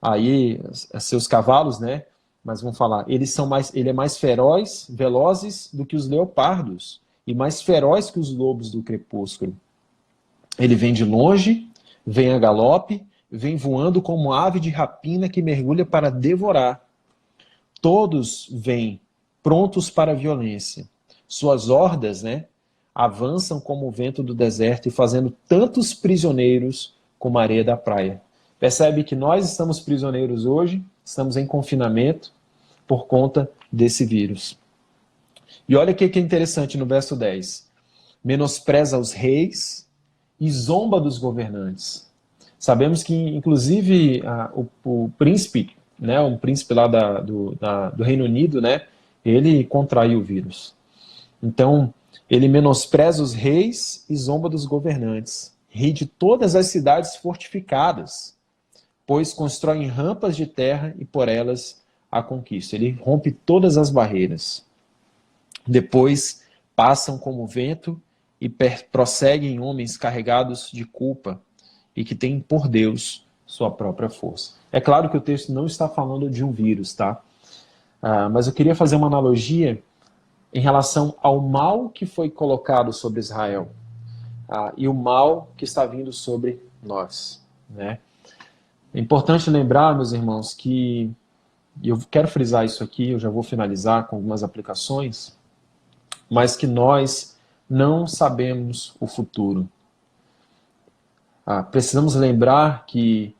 Aí, seus cavalos, né? Mas vamos falar, ele é mais feroz, velozes do que os leopardos, e mais feroz que os lobos do crepúsculo. Ele vem de longe, vem a galope, vem voando como ave de rapina que mergulha para devorar. Todos vêm prontos para a violência. Suas hordas, né, avançam como o vento do deserto e fazendo tantos prisioneiros como a areia da praia. Percebe que nós estamos prisioneiros hoje, estamos em confinamento por conta desse vírus. E olha o que é interessante no verso 10. Menospreza os reis e zomba dos governantes. Sabemos que, inclusive, o príncipe, né, um príncipe lá do Reino Unido, né, ele contraiu o vírus. Então, ele menospreza os reis e zomba dos governantes. Ri de todas as cidades fortificadas, pois constroem rampas de terra e por elas a conquista. Ele rompe todas as barreiras. Depois passam como vento e prosseguem homens carregados de culpa e que têm por Deus sua própria força. É claro que o texto não está falando de um vírus, tá? Mas eu queria fazer uma analogia em relação ao mal que foi colocado sobre Israel e o mal que está vindo sobre nós, né? É importante lembrar, meus irmãos, que, e eu quero frisar isso aqui, eu já vou finalizar com algumas aplicações, mas que nós não sabemos o futuro. Precisamos lembrar que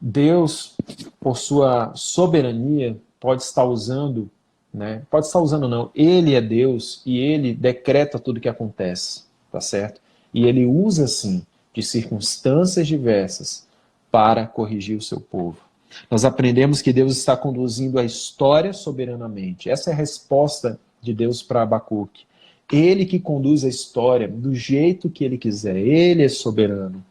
Deus, por sua soberania, pode estar usando, né? Pode estar usando não, Ele é Deus e Ele decreta tudo o que acontece, tá certo? E Ele usa, sim, de circunstâncias diversas para corrigir o seu povo. Nós aprendemos que Deus está conduzindo a história soberanamente. Essa é a resposta de Deus para Abacuque. Ele que conduz a história do jeito que Ele quiser. Ele é soberano.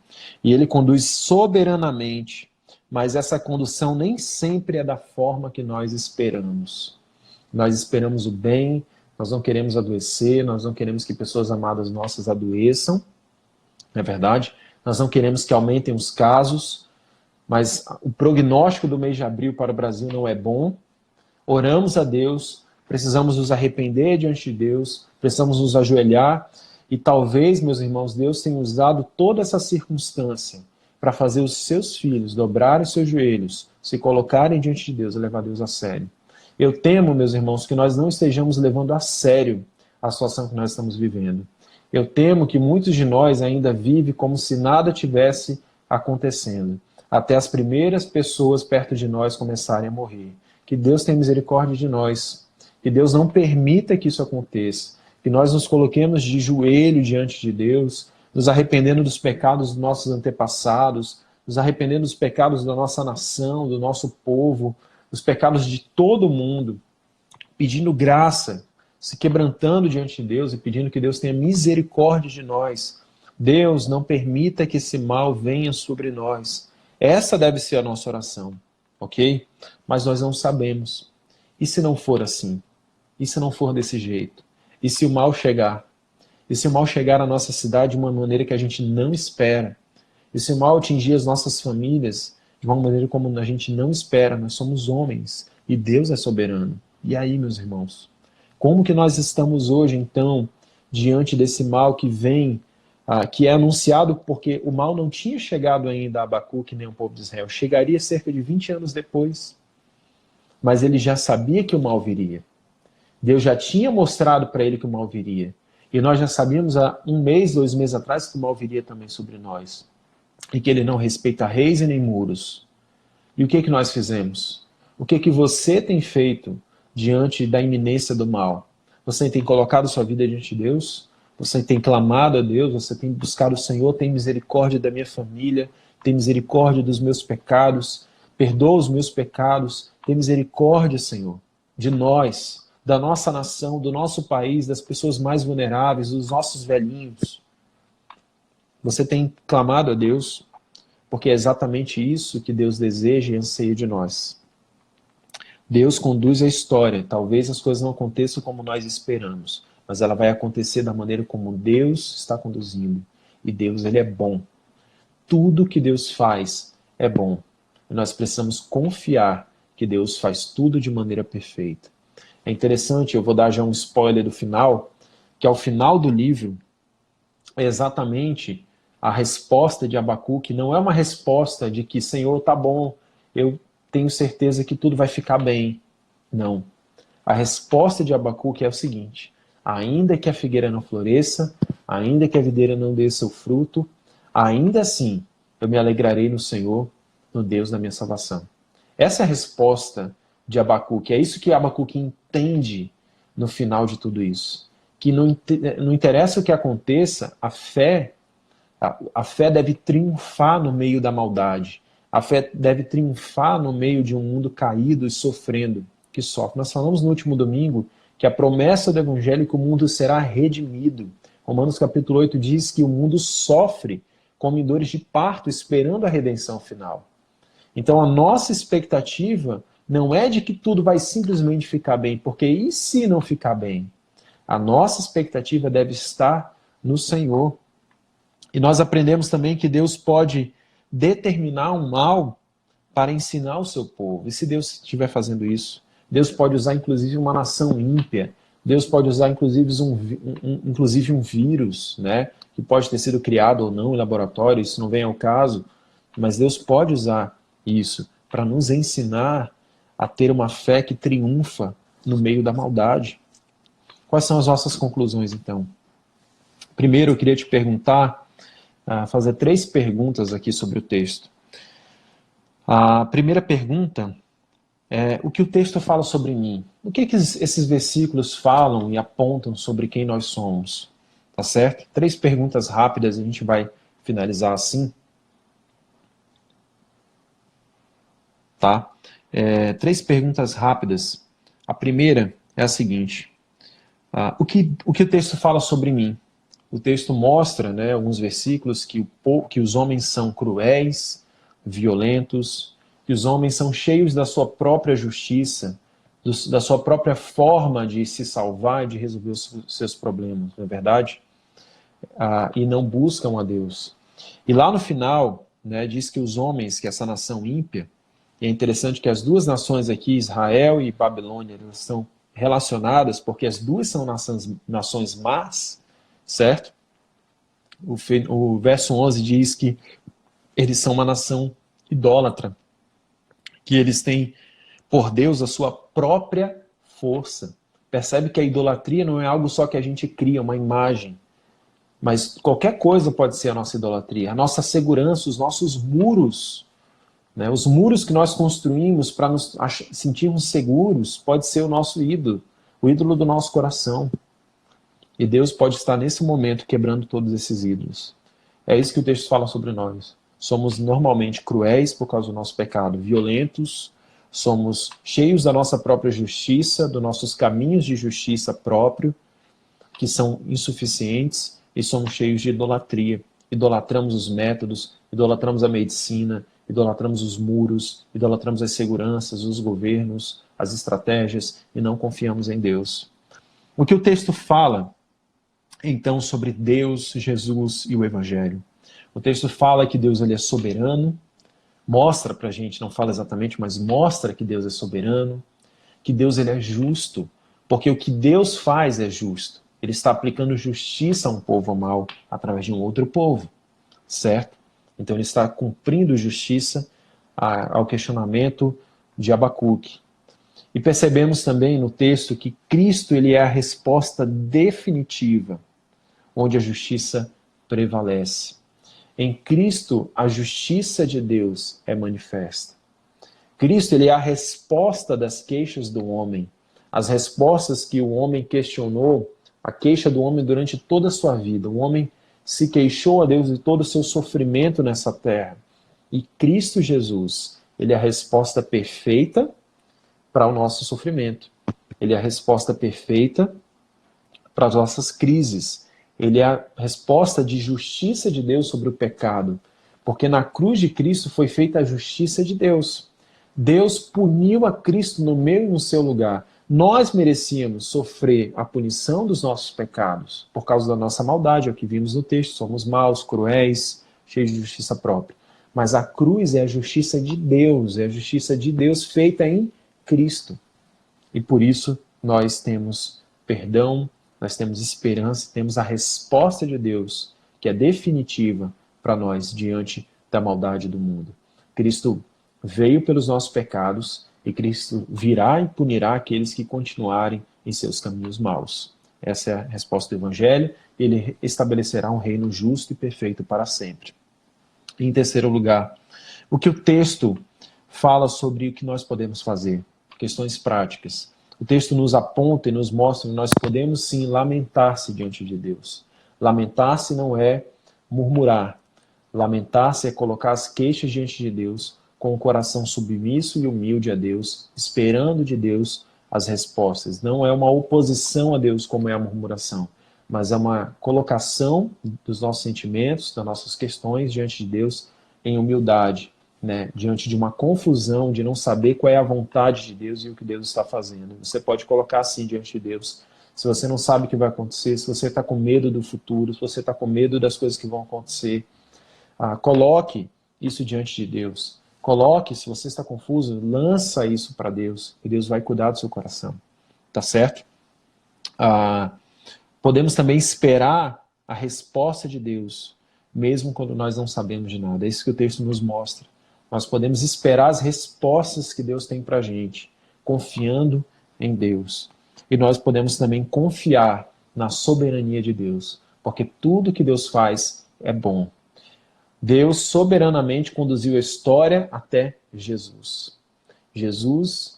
E Ele conduz soberanamente. Mas essa condução nem sempre é da forma que nós esperamos. Nós esperamos o bem, nós não queremos adoecer, nós não queremos que pessoas amadas nossas adoeçam, não é verdade? Nós não queremos que aumentem os casos, mas o prognóstico do mês de abril para o Brasil não é bom. Oramos a Deus, precisamos nos arrepender diante de Deus, precisamos nos ajoelhar, e talvez, meus irmãos, Deus tenha usado toda essa circunstância para fazer os seus filhos dobrarem seus joelhos, se colocarem diante de Deus e levar Deus a sério. Eu temo, meus irmãos, que nós não estejamos levando a sério a situação que nós estamos vivendo. Eu temo que muitos de nós ainda vivem como se nada tivesse acontecendo, até as primeiras pessoas perto de nós começarem a morrer. Que Deus tenha misericórdia de nós, que Deus não permita que isso aconteça, que nós nos coloquemos de joelho diante de Deus, nos arrependendo dos pecados dos nossos antepassados, nos arrependendo dos pecados da nossa nação, do nosso povo, dos pecados de todo mundo, pedindo graça, se quebrantando diante de Deus e pedindo que Deus tenha misericórdia de nós, Deus, não permita que esse mal venha sobre nós. Essa deve ser a nossa oração, ok? Mas nós não sabemos. E se não for assim? E se não for desse jeito? E se o mal chegar? E se o mal chegar à nossa cidade de uma maneira que a gente não espera? E se o mal atingir as nossas famílias de uma maneira como a gente não espera? Nós somos homens e Deus é soberano. E aí, meus irmãos? Como que nós estamos hoje, então, diante desse mal que vem, que é anunciado porque o mal não tinha chegado ainda a Abacuque nem ao povo de Israel. Chegaria cerca de 20 anos depois. Mas ele já sabia que o mal viria. Deus já tinha mostrado para ele que o mal viria. E nós já sabíamos há 1 mês, 2 meses atrás que o mal viria também sobre nós. E que ele não respeita reis e nem muros. E o que nós fizemos? O que você tem feito diante da iminência do mal? Você tem colocado sua vida diante de Deus? Você tem clamado a Deus? Você tem buscado o Senhor? Tem misericórdia da minha família? Tem misericórdia dos meus pecados? Perdoa os meus pecados? Tem misericórdia, Senhor, de nós, da nossa nação, do nosso país, das pessoas mais vulneráveis, dos nossos velhinhos. Você tem clamado a Deus? Porque é exatamente isso que Deus deseja e anseia de nós. Deus conduz a história. Talvez as coisas não aconteçam como nós esperamos, mas ela vai acontecer da maneira como Deus está conduzindo. E Deus, ele é bom. Tudo que Deus faz é bom. E nós precisamos confiar que Deus faz tudo de maneira perfeita. É interessante, eu vou dar já um spoiler do final, que ao final do livro é exatamente a resposta de Abacuque. Não é uma resposta de que, Senhor, tá bom, eu tenho certeza que tudo vai ficar bem. Não. A resposta de Abacuque é o seguinte: ainda que a figueira não floresça, ainda que a videira não dê seu fruto, ainda assim eu me alegrarei no Senhor, no Deus da minha salvação. Essa é a resposta de Abacuque. É isso que Abacuque entende no final de tudo isso. Que não interessa o que aconteça, a fé deve triunfar no meio da maldade. A fé deve triunfar no meio de um mundo caído e sofrendo, que sofre. Nós falamos no último domingo que a promessa do Evangelho é que o mundo será redimido. Romanos capítulo 8 diz que o mundo sofre como em dores de parto, esperando a redenção final. Então a nossa expectativa não é de que tudo vai simplesmente ficar bem, porque e se não ficar bem? A nossa expectativa deve estar no Senhor. E nós aprendemos também que Deus pode determinar um mal para ensinar o seu povo. E se Deus estiver fazendo isso, Deus pode usar inclusive uma nação ímpia, Deus pode usar inclusive um vírus, né, que pode ter sido criado ou não em laboratório, isso não vem ao caso, mas Deus pode usar isso para nos ensinar a ter uma fé que triunfa no meio da maldade. Quais são as nossas conclusões, então? Primeiro, eu queria te perguntar, fazer 3 perguntas aqui sobre o texto. A primeira pergunta é: o que o texto fala sobre mim? O que esses versículos falam e apontam sobre quem nós somos? Tá certo? 3 perguntas rápidas, a gente vai finalizar assim. Tá? 3 perguntas rápidas. A primeira é a seguinte: o que o texto fala sobre mim? O texto mostra, né, alguns versículos, que os homens são cruéis, violentos, que os homens são cheios da sua própria justiça, da sua própria forma de se salvar e de resolver os seus problemas, não é verdade? E não buscam a Deus. E lá no final, né, diz que os homens, que essa nação ímpia, e é interessante que as 2 nações aqui, Israel e Babilônia, elas estão relacionadas porque as 2 são nações más, certo? O verso 11 diz que eles são uma nação idólatra, que eles têm por Deus a sua própria força. Percebe que a idolatria não é algo só que a gente cria, uma imagem, mas qualquer coisa pode ser a nossa idolatria. A nossa segurança, os nossos muros, né, os muros que nós construímos para nos sentirmos seguros, pode ser o nosso ídolo, o ídolo do nosso coração. E Deus pode estar nesse momento quebrando todos esses ídolos. É isso que o texto fala sobre nós. Somos normalmente cruéis por causa do nosso pecado, violentos, somos cheios da nossa própria justiça, dos nossos caminhos de justiça próprio, que são insuficientes, e somos cheios de idolatria. idolatramos os métodos, idolatramos a medicina, idolatramos os muros, idolatramos as seguranças, os governos, as estratégias e não confiamos em Deus. O que o texto fala, então, sobre Deus, Jesus e o Evangelho? O texto fala que Deus ele é soberano, mostra pra gente, não fala exatamente, mas mostra que Deus é soberano, que Deus ele é justo, porque o que Deus faz é justo. Ele está aplicando justiça a um povo mau através de um outro povo, certo? Então ele está cumprindo justiça ao questionamento de Abacuque. E percebemos também no texto que Cristo ele é a resposta definitiva, onde a justiça prevalece. Em Cristo, a justiça de Deus é manifesta. Cristo ele é a resposta das queixas do homem. As respostas que o homem questionou, a queixa do homem durante toda a sua vida. O homem se queixou a Deus de todo o seu sofrimento nessa terra. E Cristo Jesus, ele é a resposta perfeita para o nosso sofrimento. Ele é a resposta perfeita para as nossas crises. Ele é a resposta de justiça de Deus sobre o pecado. Porque na cruz de Cristo foi feita a justiça de Deus. Deus puniu a Cristo no meu e no seu lugar. Nós merecíamos sofrer a punição dos nossos pecados por causa da nossa maldade, é o que vimos no texto. Somos maus, cruéis, cheios de justiça própria. Mas a cruz é a justiça de Deus, é a justiça de Deus feita em Cristo. E por isso nós temos perdão, nós temos esperança, temos a resposta de Deus, que é definitiva para nós diante da maldade do mundo. Cristo veio pelos nossos pecados e Cristo virá e punirá aqueles que continuarem em seus caminhos maus. Essa é a resposta do Evangelho. Ele estabelecerá um reino justo e perfeito para sempre. E em terceiro lugar, o que o texto fala sobre o que nós podemos fazer, questões práticas. O texto nos aponta e nos mostra que nós podemos sim lamentar-se diante de Deus. Lamentar-se não é murmurar. Lamentar-se é colocar as queixas diante de Deus com o coração submisso e humilde a Deus, esperando de Deus as respostas. Não é uma oposição a Deus como é a murmuração, mas é uma colocação dos nossos sentimentos, das nossas questões diante de Deus em humildade, né? Diante de uma confusão, de não saber qual é a vontade de Deus e o que Deus está fazendo. Você pode colocar assim diante de Deus. Se você não sabe o que vai acontecer, se você está com medo do futuro, se você está com medo das coisas que vão acontecer, coloque isso diante de Deus. Coloque, se você está confuso, lança isso para Deus, e Deus vai cuidar do seu coração. Tá certo? Podemos também esperar a resposta de Deus, mesmo quando nós não sabemos de nada. É isso que o texto nos mostra. Nós podemos esperar as respostas que Deus tem para a gente, confiando em Deus. E nós podemos também confiar na soberania de Deus, porque tudo que Deus faz é bom. Deus soberanamente conduziu a história até Jesus. Jesus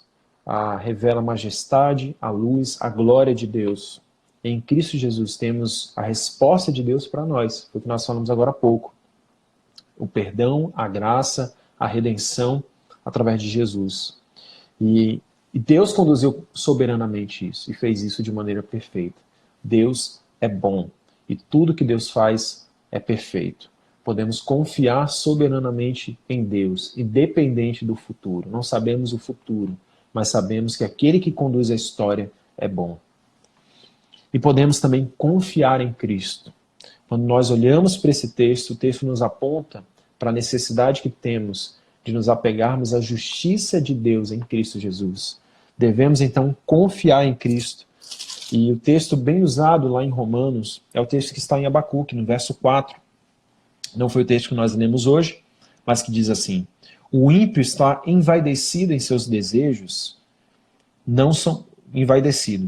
revela a majestade, a luz, a glória de Deus. Em Cristo Jesus temos a resposta de Deus para nós, foi o que nós falamos agora há pouco. O perdão, a graça, a redenção através de Jesus. E Deus conduziu soberanamente isso e fez isso de maneira perfeita. Deus é bom e tudo que Deus faz é perfeito. Podemos confiar soberanamente em Deus, independente do futuro. Não sabemos o futuro, mas sabemos que aquele que conduz a história é bom. E podemos também confiar em Cristo. Quando nós olhamos para esse texto, o texto nos aponta para a necessidade que temos de nos apegarmos à justiça de Deus em Cristo Jesus. Devemos então confiar em Cristo. E o texto bem usado lá em Romanos é o texto que está em Abacuque, no verso 4. Não foi o texto que nós lemos hoje, mas que diz assim: o ímpio está envaidecido em seus desejos,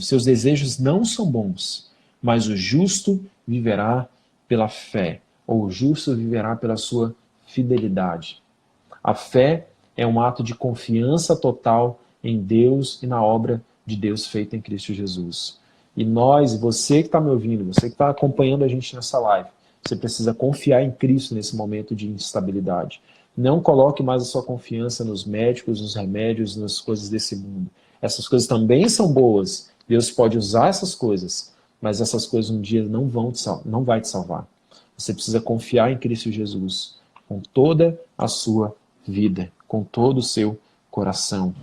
seus desejos não são bons, mas o justo viverá pela fé, ou o justo viverá pela sua fidelidade. A fé é um ato de confiança total em Deus e na obra de Deus feita em Cristo Jesus. E você que está me ouvindo, você que está acompanhando a gente nessa live, você precisa confiar em Cristo nesse momento de instabilidade. Não coloque mais a sua confiança nos médicos, nos remédios, nas coisas desse mundo. Essas coisas também são boas. Deus pode usar essas coisas, mas essas coisas um dia não vai te salvar. Você precisa confiar em Cristo Jesus com toda a sua vida, com todo o seu coração.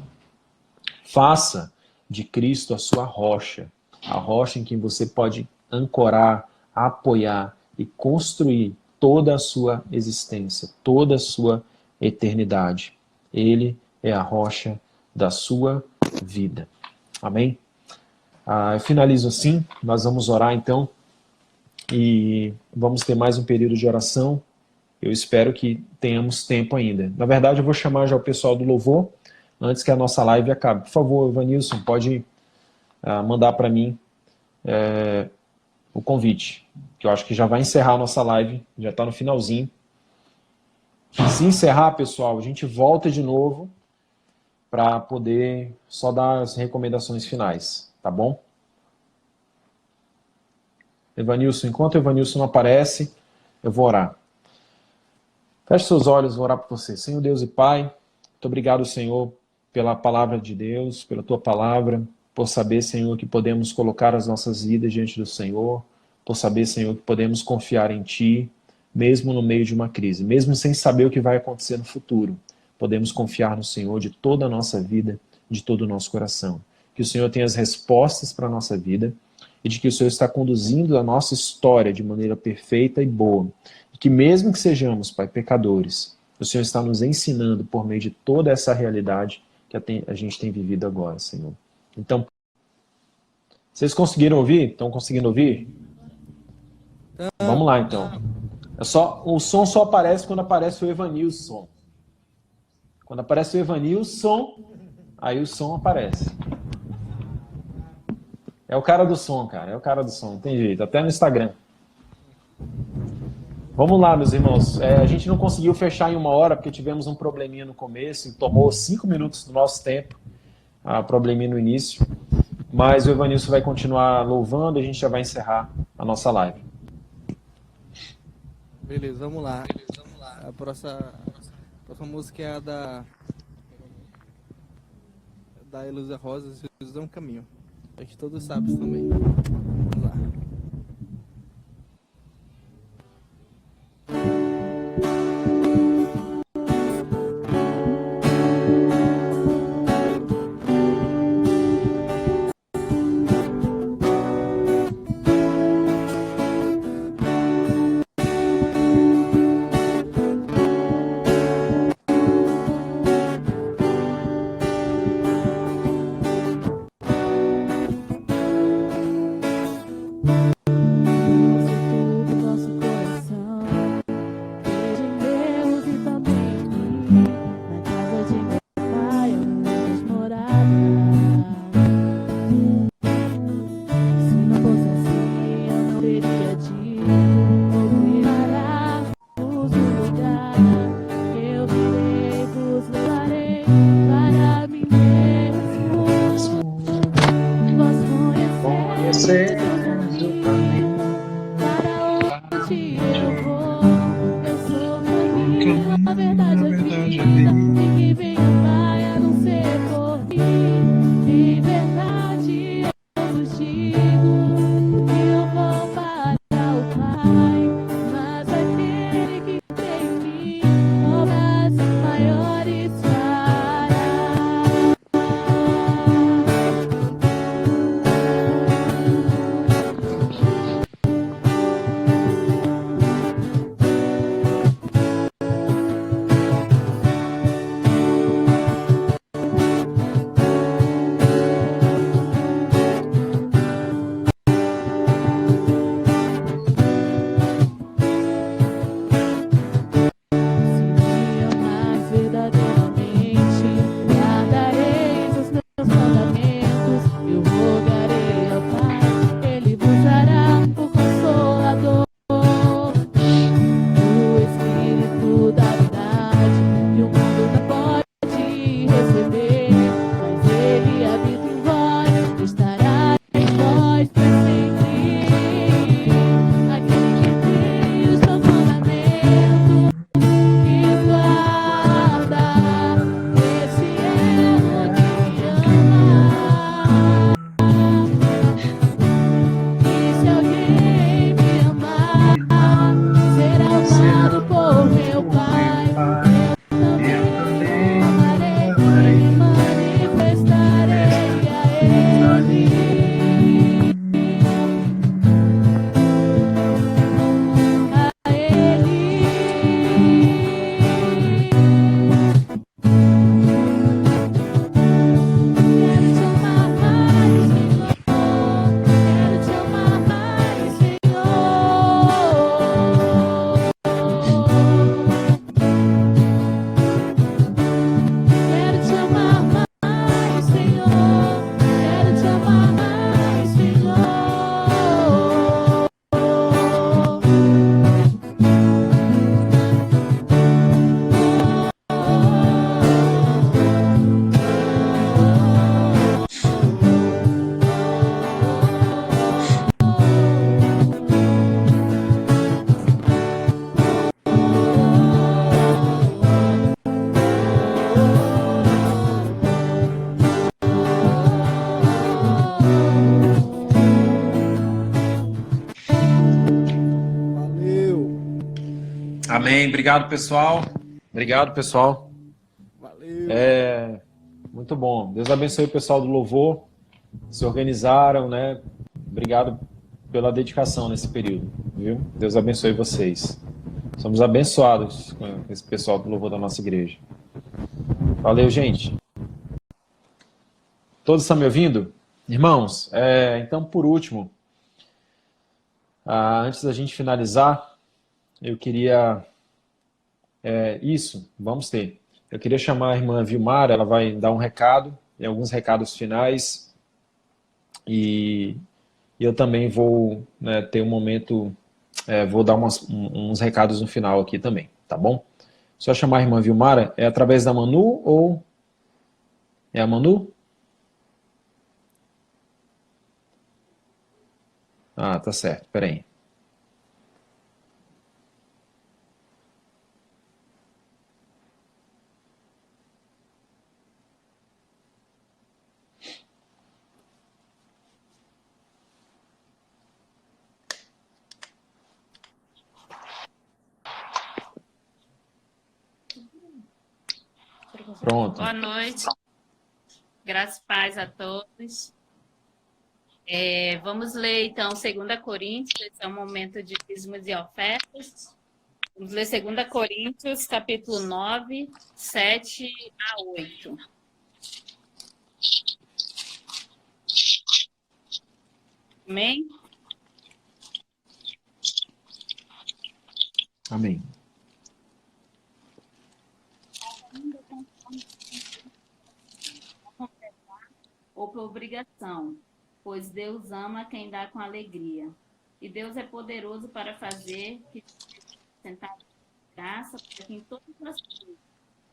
Faça de Cristo a sua rocha, a rocha em que você pode ancorar, apoiar e construir toda a sua existência, toda a sua eternidade. Ele é a rocha da sua vida. Amém? Eu finalizo assim, nós vamos orar então e vamos ter mais um período de oração. Eu espero que tenhamos tempo ainda. Na verdade, eu vou chamar já o pessoal do louvor antes que a nossa live acabe. Por favor, Evanilson, pode mandar para mim o convite, que eu acho que já vai encerrar a nossa live, já está no finalzinho. Se encerrar, pessoal, a gente volta de novo para poder só dar as recomendações finais, tá bom? Evanilson, enquanto o Evanilson não aparece, eu vou orar. Feche seus olhos, vou orar por você. Senhor Deus e Pai, muito obrigado, Senhor, pela palavra de Deus, pela Tua palavra, por saber, Senhor, que podemos colocar as nossas vidas diante do Senhor, por saber, Senhor, que podemos confiar em Ti, mesmo no meio de uma crise, mesmo sem saber o que vai acontecer no futuro. Podemos confiar no Senhor de toda a nossa vida, de todo o nosso coração. Que o Senhor tenha as respostas para a nossa vida e de que o Senhor está conduzindo a nossa história de maneira perfeita e boa. E que mesmo que sejamos, Pai, pecadores, o Senhor está nos ensinando por meio de toda essa realidade que a gente tem vivido agora, Senhor. Então, vocês conseguiram ouvir? Estão conseguindo ouvir? Vamos lá, então. O som só aparece quando aparece o Evanilson. Quando aparece o Evanilson, aí o som aparece. É o cara do som, cara. É o cara do som, não tem jeito. Até no Instagram. Vamos lá, meus irmãos. A gente não conseguiu fechar em 1 hora porque tivemos um probleminha no começo e tomou 5 minutos do nosso tempo. Probleminha no início. Mas o Evanilson vai continuar louvando e a gente já vai encerrar a nossa live. Beleza, vamos lá. A próxima música é a da Heloísa Rosa, Jesus é um caminho. Acho que todos sabem também. Vamos lá. Verdade, eu digo que eu vou para o Pai. Amém. Obrigado, pessoal. Obrigado, pessoal. Valeu. Muito bom. Deus abençoe o pessoal do Louvor. Se organizaram, né? Obrigado pela dedicação nesse período, viu? Deus abençoe vocês. Somos abençoados com esse pessoal do Louvor da nossa igreja. Valeu, gente. Todos estão me ouvindo? Irmãos, então, por último, antes da gente finalizar, eu queria... vamos ter. Eu queria chamar a irmã Vilmara, ela vai dar um recado, e alguns recados finais, e eu também vou, né, ter um momento, vou dar uns recados no final aqui também, tá bom? Só chamar a irmã Vilmara, é através da Manu ou... É a Manu? Ah, tá certo, peraí. Pronto. Boa noite, graças e paz a todos. Vamos ler, então, 2 Coríntios, esse é o momento de dízimos e ofertas. Vamos ler 2 Coríntios, capítulo 9, 7 a 8. Amém? Amém. Ou por obrigação, pois Deus ama quem dá com alegria. E Deus é poderoso para fazer que sentar graça, para que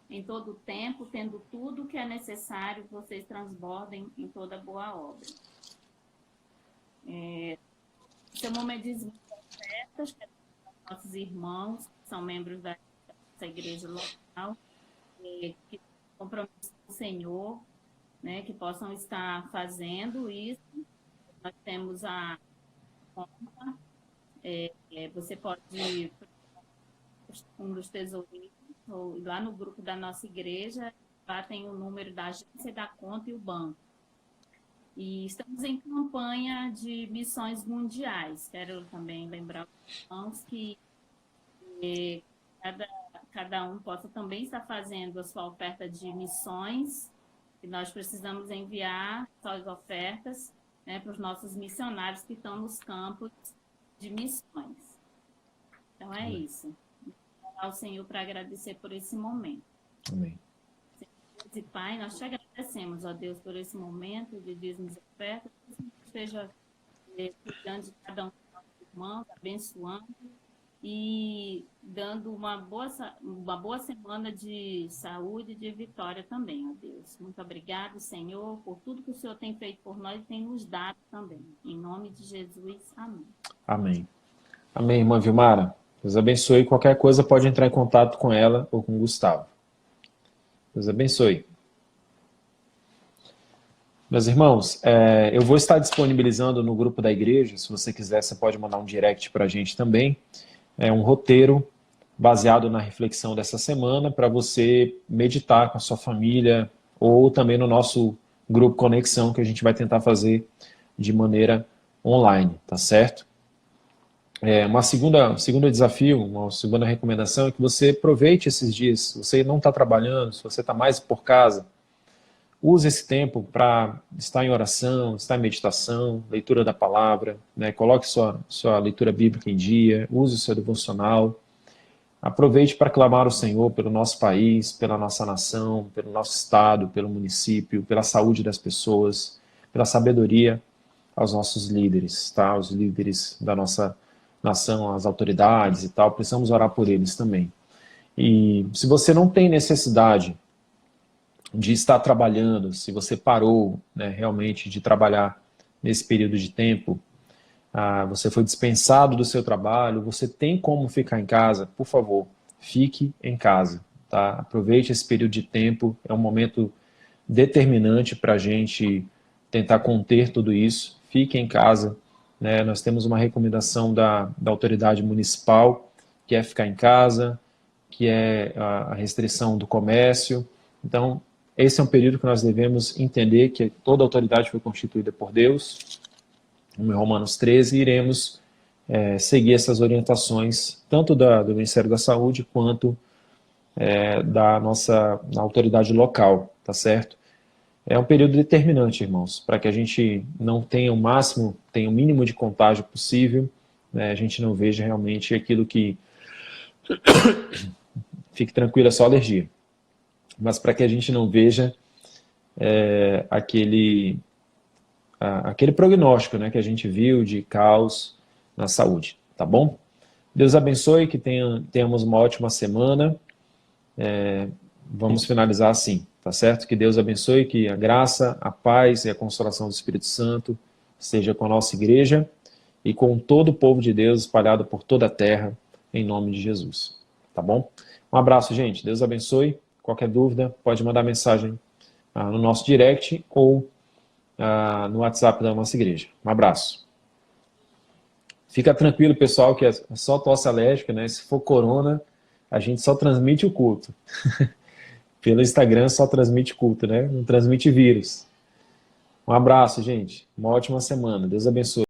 em todo tempo, tendo tudo o que é necessário, vocês transbordem em toda boa obra. Esse é o momento de ofertas, que nossos irmãos, que são membros da nossa igreja local, que comprometem com o Senhor, né, que possam estar fazendo isso. Nós temos a conta, você pode ir um dos tesourinhos, ou ir lá no grupo da nossa igreja, lá tem o número da agência, da conta e o banco. E estamos em campanha de missões mundiais. Quero também lembrar os irmãos que cada um possa também estar fazendo a sua oferta de missões, e nós precisamos enviar suas ofertas, né, para os nossos missionários que estão nos campos de missões. Então é isso. Vou ao Senhor para agradecer por esse momento. Amém. Deus e Pai, nós te agradecemos, ó Deus, por esse momento de dízimos e ofertas, que o Senhor esteja cuidando de cada um dos nossos irmãos, abençoando e dando uma boa semana de saúde e de vitória também, ó Deus. Muito obrigado, Senhor, por tudo que o Senhor tem feito por nós e tem nos dado também. Em nome de Jesus, amém. Amém. Amém, irmã Vilmara. Deus abençoe. Qualquer coisa pode entrar em contato com ela ou com o Gustavo. Deus abençoe. Meus irmãos, eu vou estar disponibilizando no grupo da igreja. Se você quiser, você pode mandar um direct para a gente também. É um roteiro baseado na reflexão dessa semana para você meditar com a sua família ou também no nosso grupo Conexão, que a gente vai tentar fazer de maneira online, tá certo? Um segundo desafio, uma segunda recomendação é que você aproveite esses dias. Se você não está trabalhando, se você está mais por casa, use esse tempo para estar em oração, estar em meditação, leitura da palavra, né? Coloque sua leitura bíblica em dia, use o seu devocional. Aproveite para clamar ao Senhor pelo nosso país, pela nossa nação, pelo nosso estado, pelo município, pela saúde das pessoas, pela sabedoria aos nossos líderes, tá? Os líderes da nossa nação, as autoridades e tal, precisamos orar por eles também. E se você não tem necessidade de estar trabalhando, se você parou, né, realmente de trabalhar nesse período de tempo, você foi dispensado do seu trabalho, você tem como ficar em casa, por favor, fique em casa, tá? Aproveite esse período de tempo, é um momento determinante para a gente tentar conter tudo isso, fique em casa, né? Nós temos uma recomendação da autoridade municipal que é ficar em casa, que é a restrição do comércio. Então, esse é um período que nós devemos entender que toda autoridade foi constituída por Deus. Em Romanos 13, iremos seguir essas orientações, tanto do Ministério da Saúde, quanto da nossa autoridade local, tá certo? É um período determinante, irmãos, para que a gente não tenha tenha o mínimo de contágio possível, né? A gente não veja realmente aquilo que... Fique tranquilo, é só alergia. Mas para que a gente não veja aquele prognóstico, né, que a gente viu de caos na saúde, tá bom? Deus abençoe, que tenhamos uma ótima semana. Vamos finalizar assim, tá certo? Que Deus abençoe, que a graça, a paz e a consolação do Espírito Santo esteja com a nossa igreja e com todo o povo de Deus espalhado por toda a terra, em nome de Jesus, tá bom? Um abraço, gente. Deus abençoe. Qualquer dúvida, pode mandar mensagem no nosso direct ou no WhatsApp da nossa igreja. Um abraço. Fica tranquilo, pessoal, que é só tosse alérgica, né? Se for corona, a gente só transmite o culto. Pelo Instagram só transmite culto, né? Não transmite vírus. Um abraço, gente. Uma ótima semana. Deus abençoe.